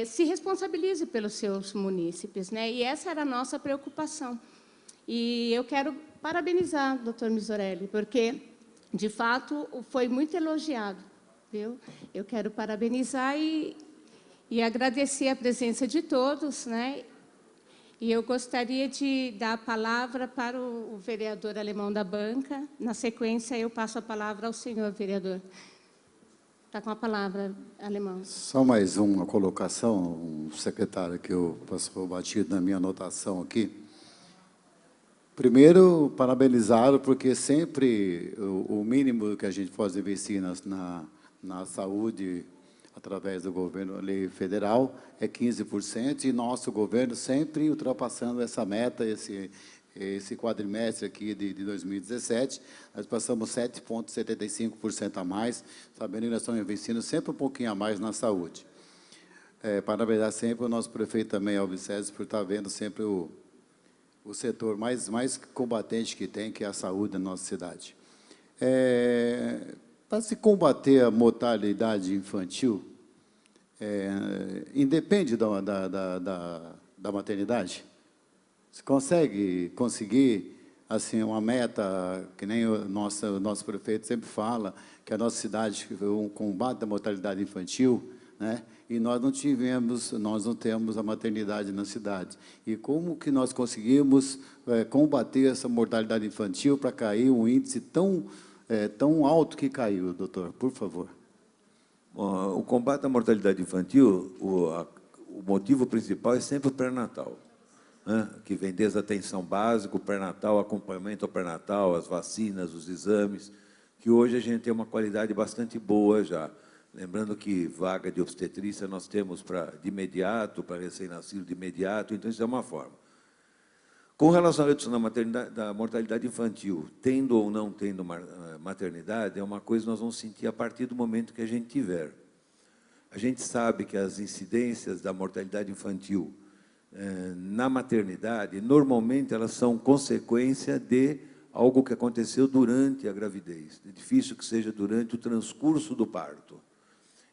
se responsabilize pelos seus munícipes, né? E essa era a nossa preocupação. E eu quero parabenizar o doutor Missorelli, porque, de fato, foi muito elogiado. Viu? Eu quero parabenizar e agradecer a presença de todos, né? E eu gostaria de dar a palavra para o vereador Alemão da banca. Na sequência, eu passo a palavra ao senhor vereador. Está com a palavra, Alemão.
Só mais uma colocação, secretário, que eu passou batido na minha anotação aqui. Primeiro, parabenizá-lo, porque sempre o mínimo que a gente pode investir na saúde, através do governo lei federal, é 15%, e nosso governo sempre ultrapassando essa meta, esse quadrimestre aqui de 2017, nós passamos 7,75% a mais, sabendo que nós estamos investindo sempre um pouquinho a mais na saúde. Parabenizar sempre o nosso prefeito também, Elvis César, por estar vendo sempre o setor mais combatente que tem, que é a saúde da nossa cidade. Para se combater a mortalidade infantil, independe da maternidade? Você conseguir assim, uma meta, que nem o nosso prefeito sempre fala, que a nossa cidade um combate à mortalidade infantil, né? E nós não temos a maternidade na cidade. E como que nós conseguimos combater essa mortalidade infantil para cair um índice tão alto que caiu, doutor? Por favor.
Bom, o combate à mortalidade infantil, o motivo principal é sempre o pré-natal, né? Que vem desde a atenção básica, o pré-natal, o acompanhamento ao pré-natal, as vacinas, os exames, que hoje a gente tem uma qualidade bastante boa já. Lembrando que vaga de obstetrícia nós temos de imediato, para recém-nascido de imediato, então isso é uma forma. Com relação à redução da mortalidade infantil, tendo ou não tendo maternidade, é uma coisa que nós vamos sentir a partir do momento que a gente tiver. A gente sabe que as incidências da mortalidade infantil na maternidade, normalmente elas são consequência de algo que aconteceu durante a gravidez. É difícil que seja durante o transcurso do parto.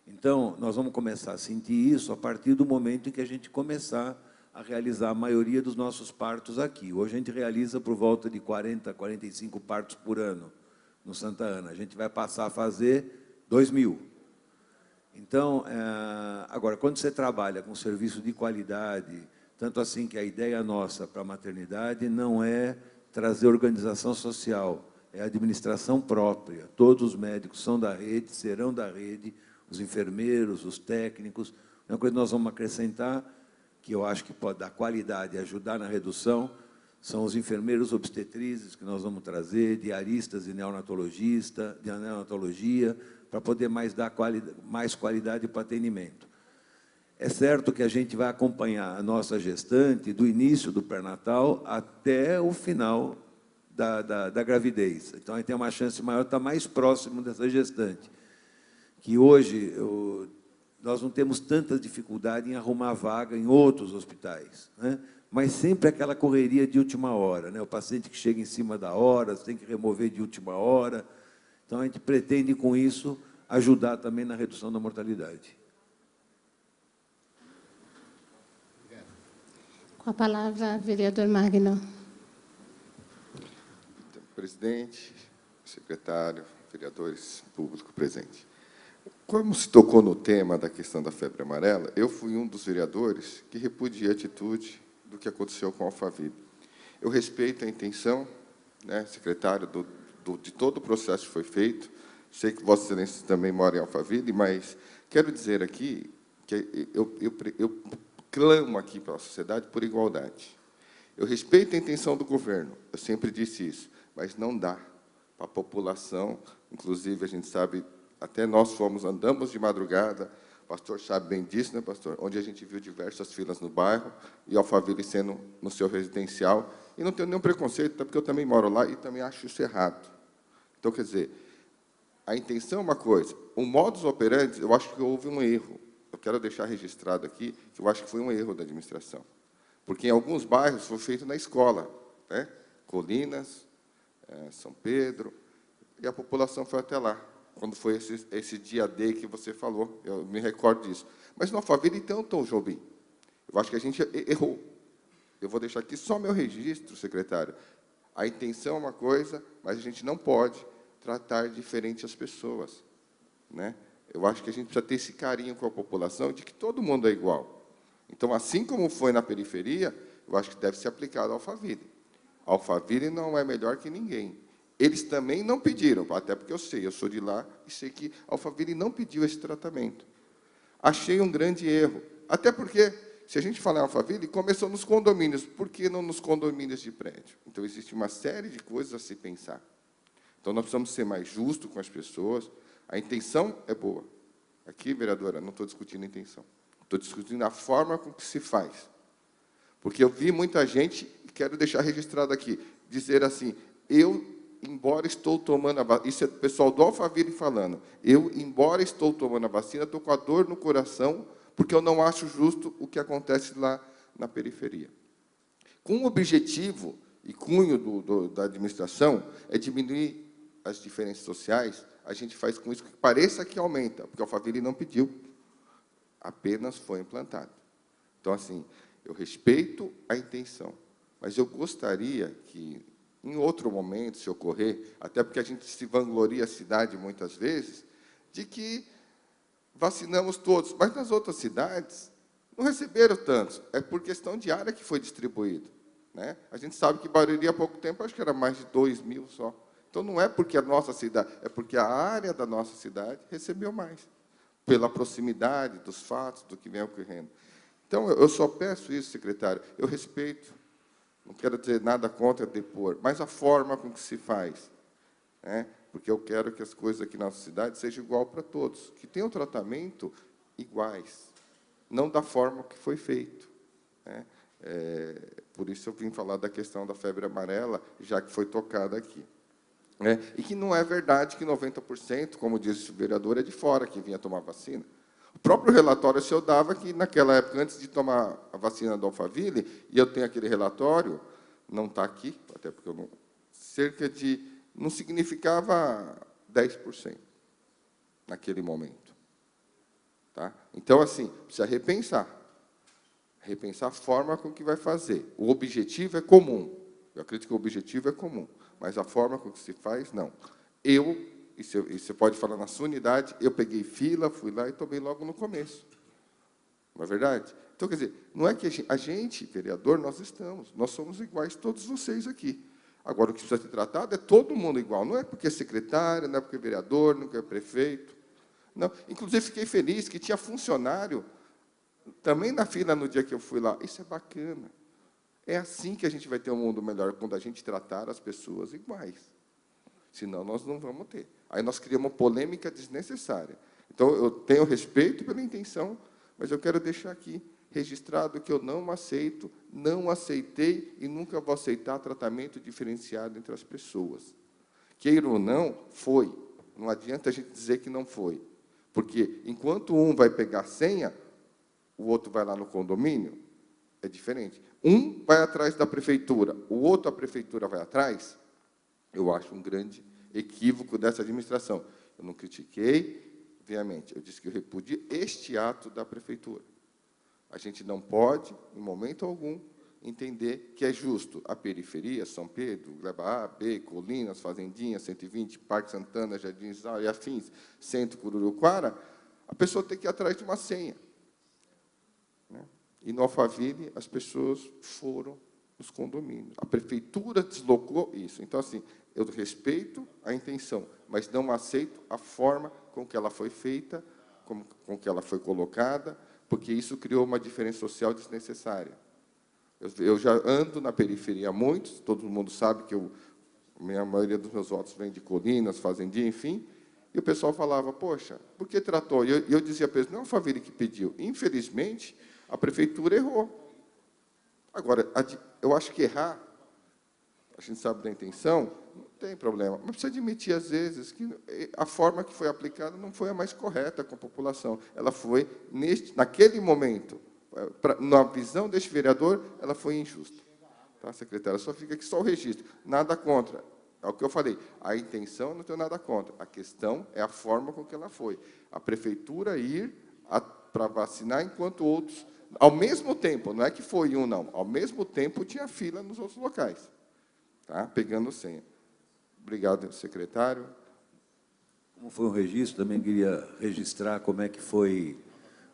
Então, nós vamos começar a sentir isso a partir do momento em que a gente começar a realizar a maioria dos nossos partos aqui. Hoje a gente realiza por volta de 40, 45 partos por ano no Santa Ana. A gente vai passar a fazer 2.000. Então, agora, quando você trabalha com serviço de qualidade, tanto assim que a ideia nossa para a maternidade não é trazer organização social, é administração própria. Todos os médicos são da rede, serão da rede, os enfermeiros, os técnicos. Uma coisa que nós vamos acrescentar, que eu acho que pode dar qualidade e ajudar na redução, são os enfermeiros obstetrizes que nós vamos trazer, diaristas de neonatologia, para poder dar mais qualidade para o atendimento. É certo que a gente vai acompanhar a nossa gestante do início do pré-natal até o final da gravidez. Então, a gente tem uma chance maior de estar mais próximo dessa gestante, que hoje nós não temos tanta dificuldade em arrumar vaga em outros hospitais, né? Mas sempre aquela correria de última hora, né? O paciente que chega em cima da hora, você tem que remover de última hora. Então, a gente pretende, com isso, ajudar também na redução da mortalidade.
Com a palavra, vereador Magno.
Presidente, secretário, vereadores, público presente. Como se tocou no tema da questão da febre amarela, eu fui um dos vereadores que repudiei a atitude do que aconteceu com a Alphaville. Eu respeito a intenção, né, secretário, de todo o processo que foi feito. Sei que Vossa Excelência também mora em Alphaville, mas quero dizer aqui que eu clamo aqui pela sociedade por igualdade. Eu respeito a intenção do governo, eu sempre disse isso, mas não dá para a população, inclusive a gente sabe, até nós andamos de madrugada, o pastor sabe bem disso, né, pastor? Onde a gente viu diversas filas no bairro, e Alphaville sendo no seu residencial, e não tenho nenhum preconceito, até porque eu também moro lá e também acho isso errado. Então, quer dizer, a intenção é uma coisa, o modus operandi, eu acho que houve um erro. Eu quero deixar registrado aqui que eu acho que foi um erro da administração. Porque em alguns bairros foi feito na escola, né? Colinas, São Pedro, e a população foi até lá, quando foi esse dia D que você falou, eu me recordo disso. Mas no Alphaville, então, Tom Jobim, eu acho que a gente errou. Eu vou deixar aqui só meu registro, secretário. A intenção é uma coisa, mas a gente não pode tratar diferente as pessoas, né? Eu acho que a gente precisa ter esse carinho com a população de que todo mundo é igual. Então, assim como foi na periferia, eu acho que deve ser aplicado ao Alphaville. Alphaville não é melhor que ninguém. Eles também não pediram, até porque eu sou de lá e sei que Alphaville não pediu esse tratamento. Achei um grande erro, até porque, se a gente falar em Alphaville, começou nos condomínios, por que não nos condomínios de prédio? Então, existe uma série de coisas a se pensar. Então, nós precisamos ser mais justos com as pessoas. A intenção é boa. Aqui, vereadora, não estou discutindo a intenção. Estou discutindo a forma com que se faz. Porque eu vi muita gente, e quero deixar registrado aqui, dizer assim, embora estou tomando a vacina, isso é o pessoal do Alphaville falando, embora estou tomando a vacina, estou com a dor no coração, porque eu não acho justo o que acontece lá na periferia. com o objetivo e cunho da administração é diminuir as diferenças sociais. A gente faz com isso que pareça que aumenta, porque o Alphaville não pediu, apenas foi implantado. Então, assim, eu respeito a intenção, mas eu gostaria que, em outro momento, se ocorrer, até porque a gente se vangloria a cidade muitas vezes, de que vacinamos todos, mas nas outras cidades não receberam tantos. É por questão de área que foi distribuído, né? A gente sabe que Barueri, há pouco tempo, acho que era mais de 2.000 só. Então, não é porque a nossa cidade, é porque a área da nossa cidade recebeu mais, pela proximidade dos fatos, do que vem ocorrendo. Então, eu só peço isso, secretário. Eu respeito, não quero dizer nada contra depor, mas a forma com que se faz, né? Porque eu quero que as coisas aqui na nossa cidade sejam igual para todos, que tenham tratamento iguais, não da forma que foi feito, né? Por isso eu vim falar da questão da febre amarela, já que foi tocada aqui. E que não é verdade que 90%, como disse o vereador, é de fora que vinha tomar vacina. O próprio relatório se eu dava que, naquela época, antes de tomar a vacina do Alphaville, e eu tenho aquele relatório, não está aqui, até porque eu não, cerca de, não significava 10% naquele momento. Tá? Então, assim, precisa repensar a forma com que vai fazer. O objetivo é comum. Eu acredito que o objetivo é comum, mas a forma com que se faz, não. E você pode falar na sua unidade, eu peguei fila, fui lá e tomei logo no começo. Não é verdade? Então, quer dizer, não é que a gente, vereador, nós somos iguais, todos vocês aqui. Agora, o que precisa ser tratado é todo mundo igual. Não é porque é secretário, não é porque é vereador, não é porque é prefeito. Não. Inclusive, fiquei feliz que tinha funcionário também na fila no dia que eu fui lá. Isso é bacana. É assim que a gente vai ter um mundo melhor, quando a gente tratar as pessoas iguais. Senão, nós não vamos ter. Aí nós criamos uma polêmica desnecessária. Então, eu tenho respeito pela intenção, mas eu quero deixar aqui registrado que eu não aceito, não aceitei e nunca vou aceitar tratamento diferenciado entre as pessoas. Queira ou não, foi. Não adianta a gente dizer que não foi. Porque, enquanto um vai pegar a senha, o outro vai lá no condomínio, é diferente. Um vai atrás da prefeitura, o outro, a prefeitura, vai atrás. Eu acho um grande equívoco dessa administração. Eu não critiquei, obviamente, eu disse que eu repudio este ato da prefeitura. A gente não pode, em momento algum, entender que é justo a periferia, São Pedro, Gleba A, B, Colinas, Fazendinha, 120, Parque Santana, Jardins e afins, Centro Cururuquara, a pessoa tem que ir atrás de uma senha. E no Alphaville, as pessoas foram nos condomínios. A prefeitura deslocou isso. Então, assim, eu respeito a intenção, mas não aceito a forma com que ela foi feita, com que ela foi colocada, porque isso criou uma diferença social desnecessária. Eu já ando na periferia há muito, todo mundo sabe que a maioria dos meus votos vem de Colinas, Fazendinha, enfim, e o pessoal falava, poxa, por que tratou? E eu dizia para eles, não é o Alphaville que pediu. Infelizmente, a prefeitura errou. Agora, eu acho que errar, a gente sabe da intenção, não tem problema. Mas precisa admitir, às vezes, que a forma que foi aplicada não foi a mais correta com a população. Ela foi, naquele momento, na visão deste vereador, ela foi injusta. Tá, secretária? Só fica aqui só o registro. Nada contra. É o que eu falei. A intenção, eu não tenho nada contra. A questão é a forma com que ela foi. A prefeitura ir para vacinar, enquanto outros... Ao mesmo tempo, não é que foi um, não. Ao mesmo tempo, tinha fila nos outros locais. Tá? Pegando senha. Obrigado, secretário.
Como foi um registro, também queria registrar como é que foi,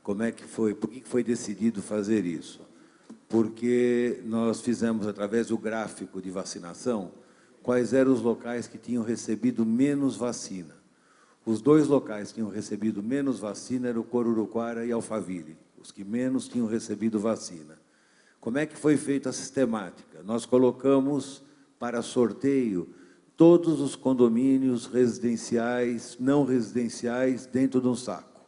por que foi decidido fazer isso. Porque nós fizemos, através do gráfico de vacinação, quais eram os locais que tinham recebido menos vacina. Os dois locais que tinham recebido menos vacina eram o Cururuquara e Alphaville, os que menos tinham recebido vacina. Como é que foi feita a sistemática? Nós colocamos para sorteio todos os condomínios residenciais, não residenciais, dentro de um saco.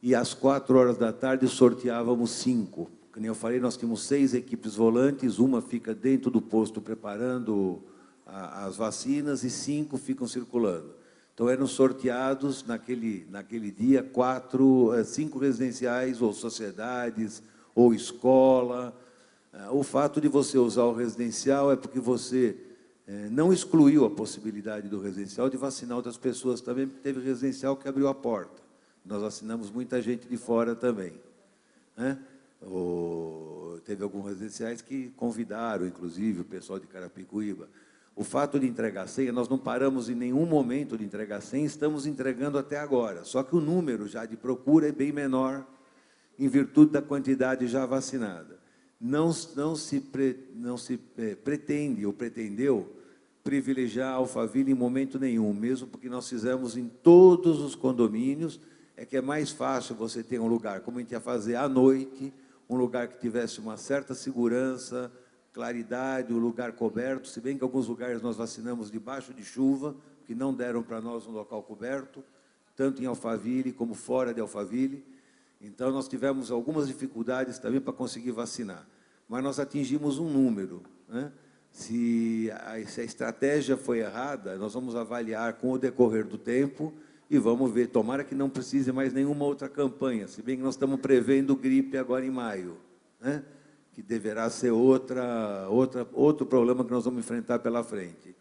E às 16h sorteávamos 5. Como eu falei, nós tínhamos 6 equipes volantes, uma fica dentro do posto preparando as vacinas e 5 ficam circulando. Então, eram sorteados, naquele dia, 5 residenciais, ou sociedades, ou escola, O fato de você usar o residencial é porque você não excluiu a possibilidade do residencial de vacinar outras pessoas também, porque teve residencial que abriu a porta. Nós vacinamos muita gente de fora também, né? Teve alguns residenciais que convidaram, inclusive, o pessoal de Carapicuíba. O fato de entregar senha, nós não paramos em nenhum momento de entregar senha, estamos entregando até agora. Só que o número já de procura é bem menor, em virtude da quantidade já vacinada. Não se pretende ou pretendeu privilegiar a Alphaville em momento nenhum, mesmo porque nós fizemos em todos os condomínios, é que é mais fácil você ter um lugar, como a gente ia fazer à noite, um lugar que tivesse uma certa segurança, claridade, um lugar coberto, se bem que em alguns lugares nós vacinamos debaixo de chuva, que não deram para nós um local coberto, tanto em Alphaville como fora de Alphaville. Então, nós tivemos algumas dificuldades também para conseguir vacinar, mas nós atingimos um número, né? Se a estratégia foi errada, nós vamos avaliar com o decorrer do tempo e vamos ver, tomara que não precise mais nenhuma outra campanha, se bem que nós estamos prevendo gripe agora em maio, né? Que deverá ser outro problema que nós vamos enfrentar pela frente.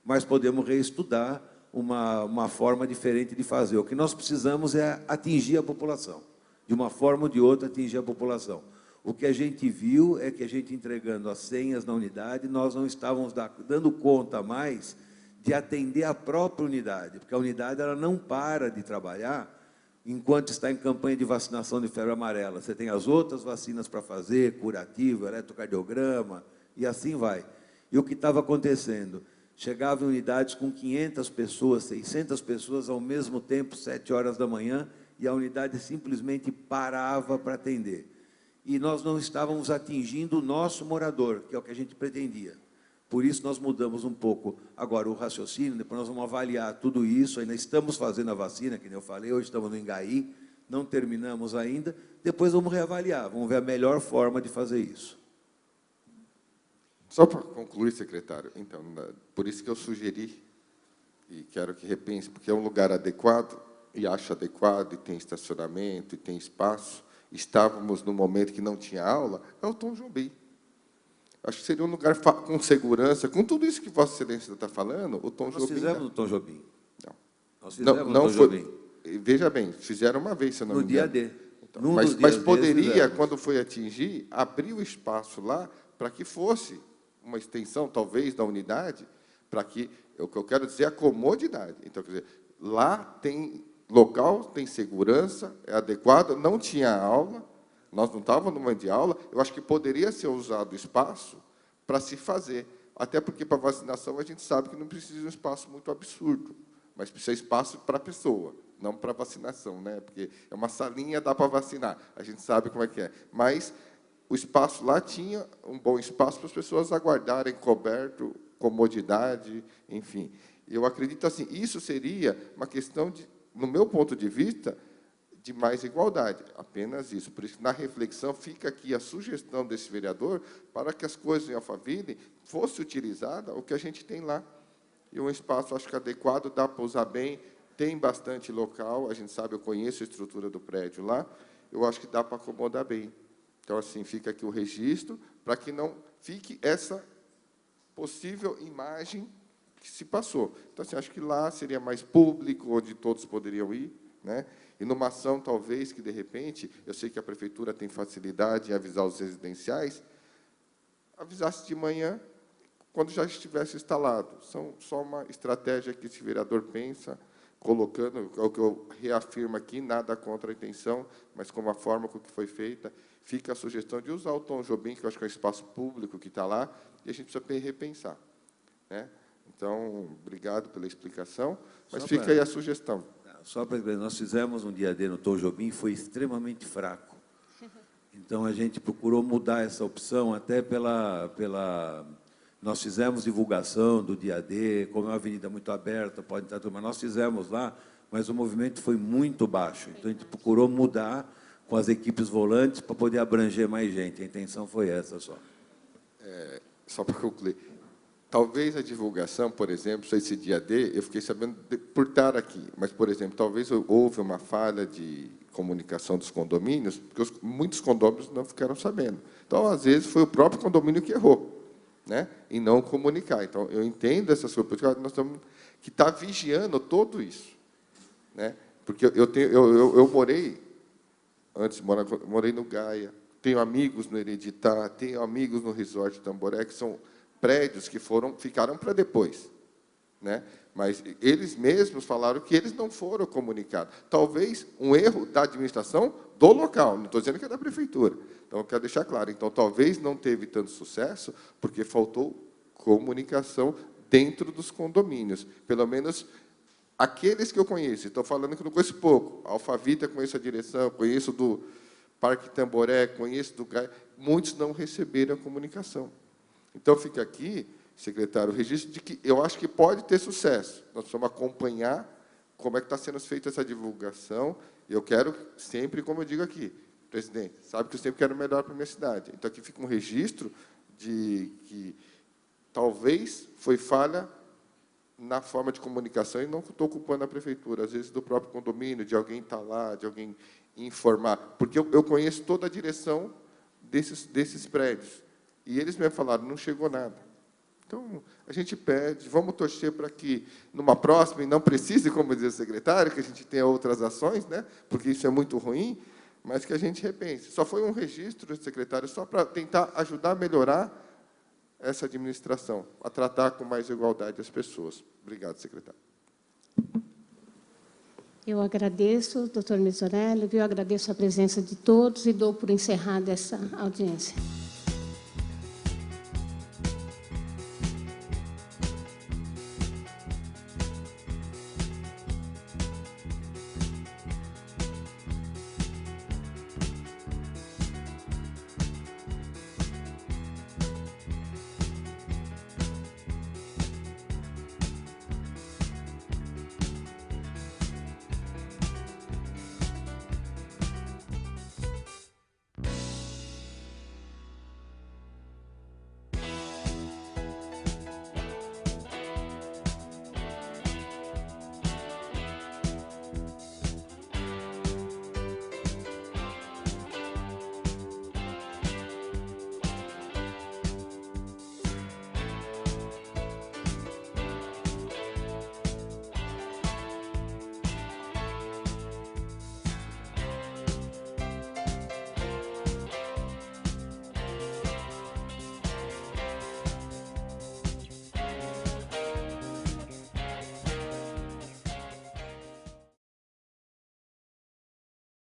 Mas podemos reestudar uma forma diferente de fazer. O que nós precisamos é atingir a população. De uma forma ou de outra, atingir a população. O que a gente viu é que a gente entregando as senhas na unidade, nós não estávamos dando conta mais de atender a própria unidade, porque a unidade ela não para de trabalhar enquanto está em campanha de vacinação de febre amarela. Você tem as outras vacinas para fazer, curativo, eletrocardiograma, e assim vai. E o que estava acontecendo? Chegavam unidades com 500 pessoas, 600 pessoas ao mesmo tempo, 7 horas da manhã, e a unidade simplesmente parava para atender. E nós não estávamos atingindo o nosso morador, que é o que a gente pretendia. Por isso, nós mudamos um pouco agora o raciocínio, depois nós vamos avaliar tudo isso, ainda estamos fazendo a vacina, que nem eu falei, hoje estamos no Engaí, não terminamos ainda, depois vamos reavaliar, vamos ver a melhor forma de fazer isso.
Só para concluir, secretário, então, por isso que eu sugeri, e quero que repense, porque é um lugar adequado, e acho adequado, e tem estacionamento, e tem espaço, estávamos no momento que não tinha aula, é o Tom Jobim. Acho que seria um lugar com segurança, com tudo isso que Vossa Excelência está falando, o Tom Jobim...
Nós fizemos no Tom Jobim.
Não.
Nós fizemos no Tom Jobim.
Veja bem, fizeram uma vez, se eu não me engano.
No dia D.
Então, mas poderia, quando foi atingir, abrir o espaço lá para que fosse uma extensão, talvez, da unidade, para que, o que eu quero dizer é a comodidade. Então, quer dizer, lá tem local, tem segurança, é adequado, não tinha aula, nós não estávamos no momento de aula, eu acho que poderia ser usado o espaço para se fazer. Até porque, para vacinação, a gente sabe que não precisa de um espaço muito absurdo, mas precisa de espaço para a pessoa, não para vacinação, né? Porque é uma salinha, dá para vacinar, a gente sabe como é que é. Mas o espaço lá tinha um bom espaço para as pessoas aguardarem, coberto, comodidade, enfim. Eu acredito assim, isso seria uma questão de, no meu ponto de vista, de mais igualdade, apenas isso. Por isso, na reflexão, fica aqui a sugestão desse vereador para que as coisas em Alphaville fosse utilizada o que a gente tem lá. E um espaço, acho que adequado, dá para usar bem, tem bastante local, a gente sabe, eu conheço a estrutura do prédio lá, eu acho que dá para acomodar bem. Então, assim, fica aqui o registro, para que não fique essa possível imagem que se passou. Então, assim, acho que lá seria mais público, onde todos poderiam ir, né? E numa ação, talvez, que, de repente, eu sei que a prefeitura tem facilidade em avisar os residenciais, avisasse de manhã, quando já estivesse instalado. São só uma estratégia que esse vereador pensa, colocando, é o que eu reafirmo aqui, nada contra a intenção, mas como a forma com que foi feita, fica a sugestão de usar o Tom Jobim, que eu acho que é um espaço público que está lá, e a gente precisa repensar, né? Então, obrigado pela explicação, mas fica aí a sugestão.
Só para dizer, nós fizemos um dia D no Tom Jobim, foi extremamente fraco. Então, a gente procurou mudar essa opção, até nós fizemos divulgação do dia D, como é uma avenida muito aberta, pode estar tudo, mas nós fizemos lá, mas o movimento foi muito baixo. Então, a gente procurou mudar com as equipes volantes para poder abranger mais gente. A intenção foi essa só.
Só para concluir. talvez a divulgação, por exemplo, esse dia D, eu fiquei sabendo por estar aqui, mas, por exemplo, talvez houve uma falha de comunicação dos condomínios, porque muitos condomínios não ficaram sabendo. Então, às vezes, foi o próprio condomínio que errou, né? Em não comunicar. Então, eu entendo essas coisas, porque nós estamos que está vigiando tudo isso, né? Porque eu morei, antes morei no Gaia, tenho amigos no Hereditar, tenho amigos no Resort Tamboré, que são prédios que ficaram para depois, né? Mas eles mesmos falaram que eles não foram comunicados. Talvez um erro da administração do local, não estou dizendo que é da prefeitura. Então, eu quero deixar claro. Então, talvez não teve tanto sucesso porque faltou comunicação dentro dos condomínios. Pelo menos aqueles que eu conheço. Estou falando que eu não conheço pouco. Alfavita, conheço a direção, conheço do Parque Tamboré, conheço do Gaia. Muitos não receberam a comunicação. Então, fica aqui, secretário, o registro de que eu acho que pode ter sucesso. Nós precisamos acompanhar como é que está sendo feita essa divulgação. Eu quero sempre, como eu digo aqui, presidente, sabe que eu sempre quero o melhor para a minha cidade. Então, aqui fica um registro de que talvez foi falha na forma de comunicação, e não estou culpando a prefeitura, às vezes do próprio condomínio, de alguém estar lá, de alguém informar. Porque eu conheço toda a direção desses prédios. E eles me falaram, não chegou nada. Então, a gente pede, vamos torcer para que, numa próxima, e não precise, como diz o secretário, que a gente tenha outras ações, né? Porque isso é muito ruim, mas que a gente repense. Só foi um registro, secretário, só para tentar ajudar a melhorar essa administração, a tratar com mais igualdade as pessoas. Obrigado, secretário.
Eu agradeço, doutor Misorelli, eu agradeço a presença de todos e dou por encerrada essa audiência.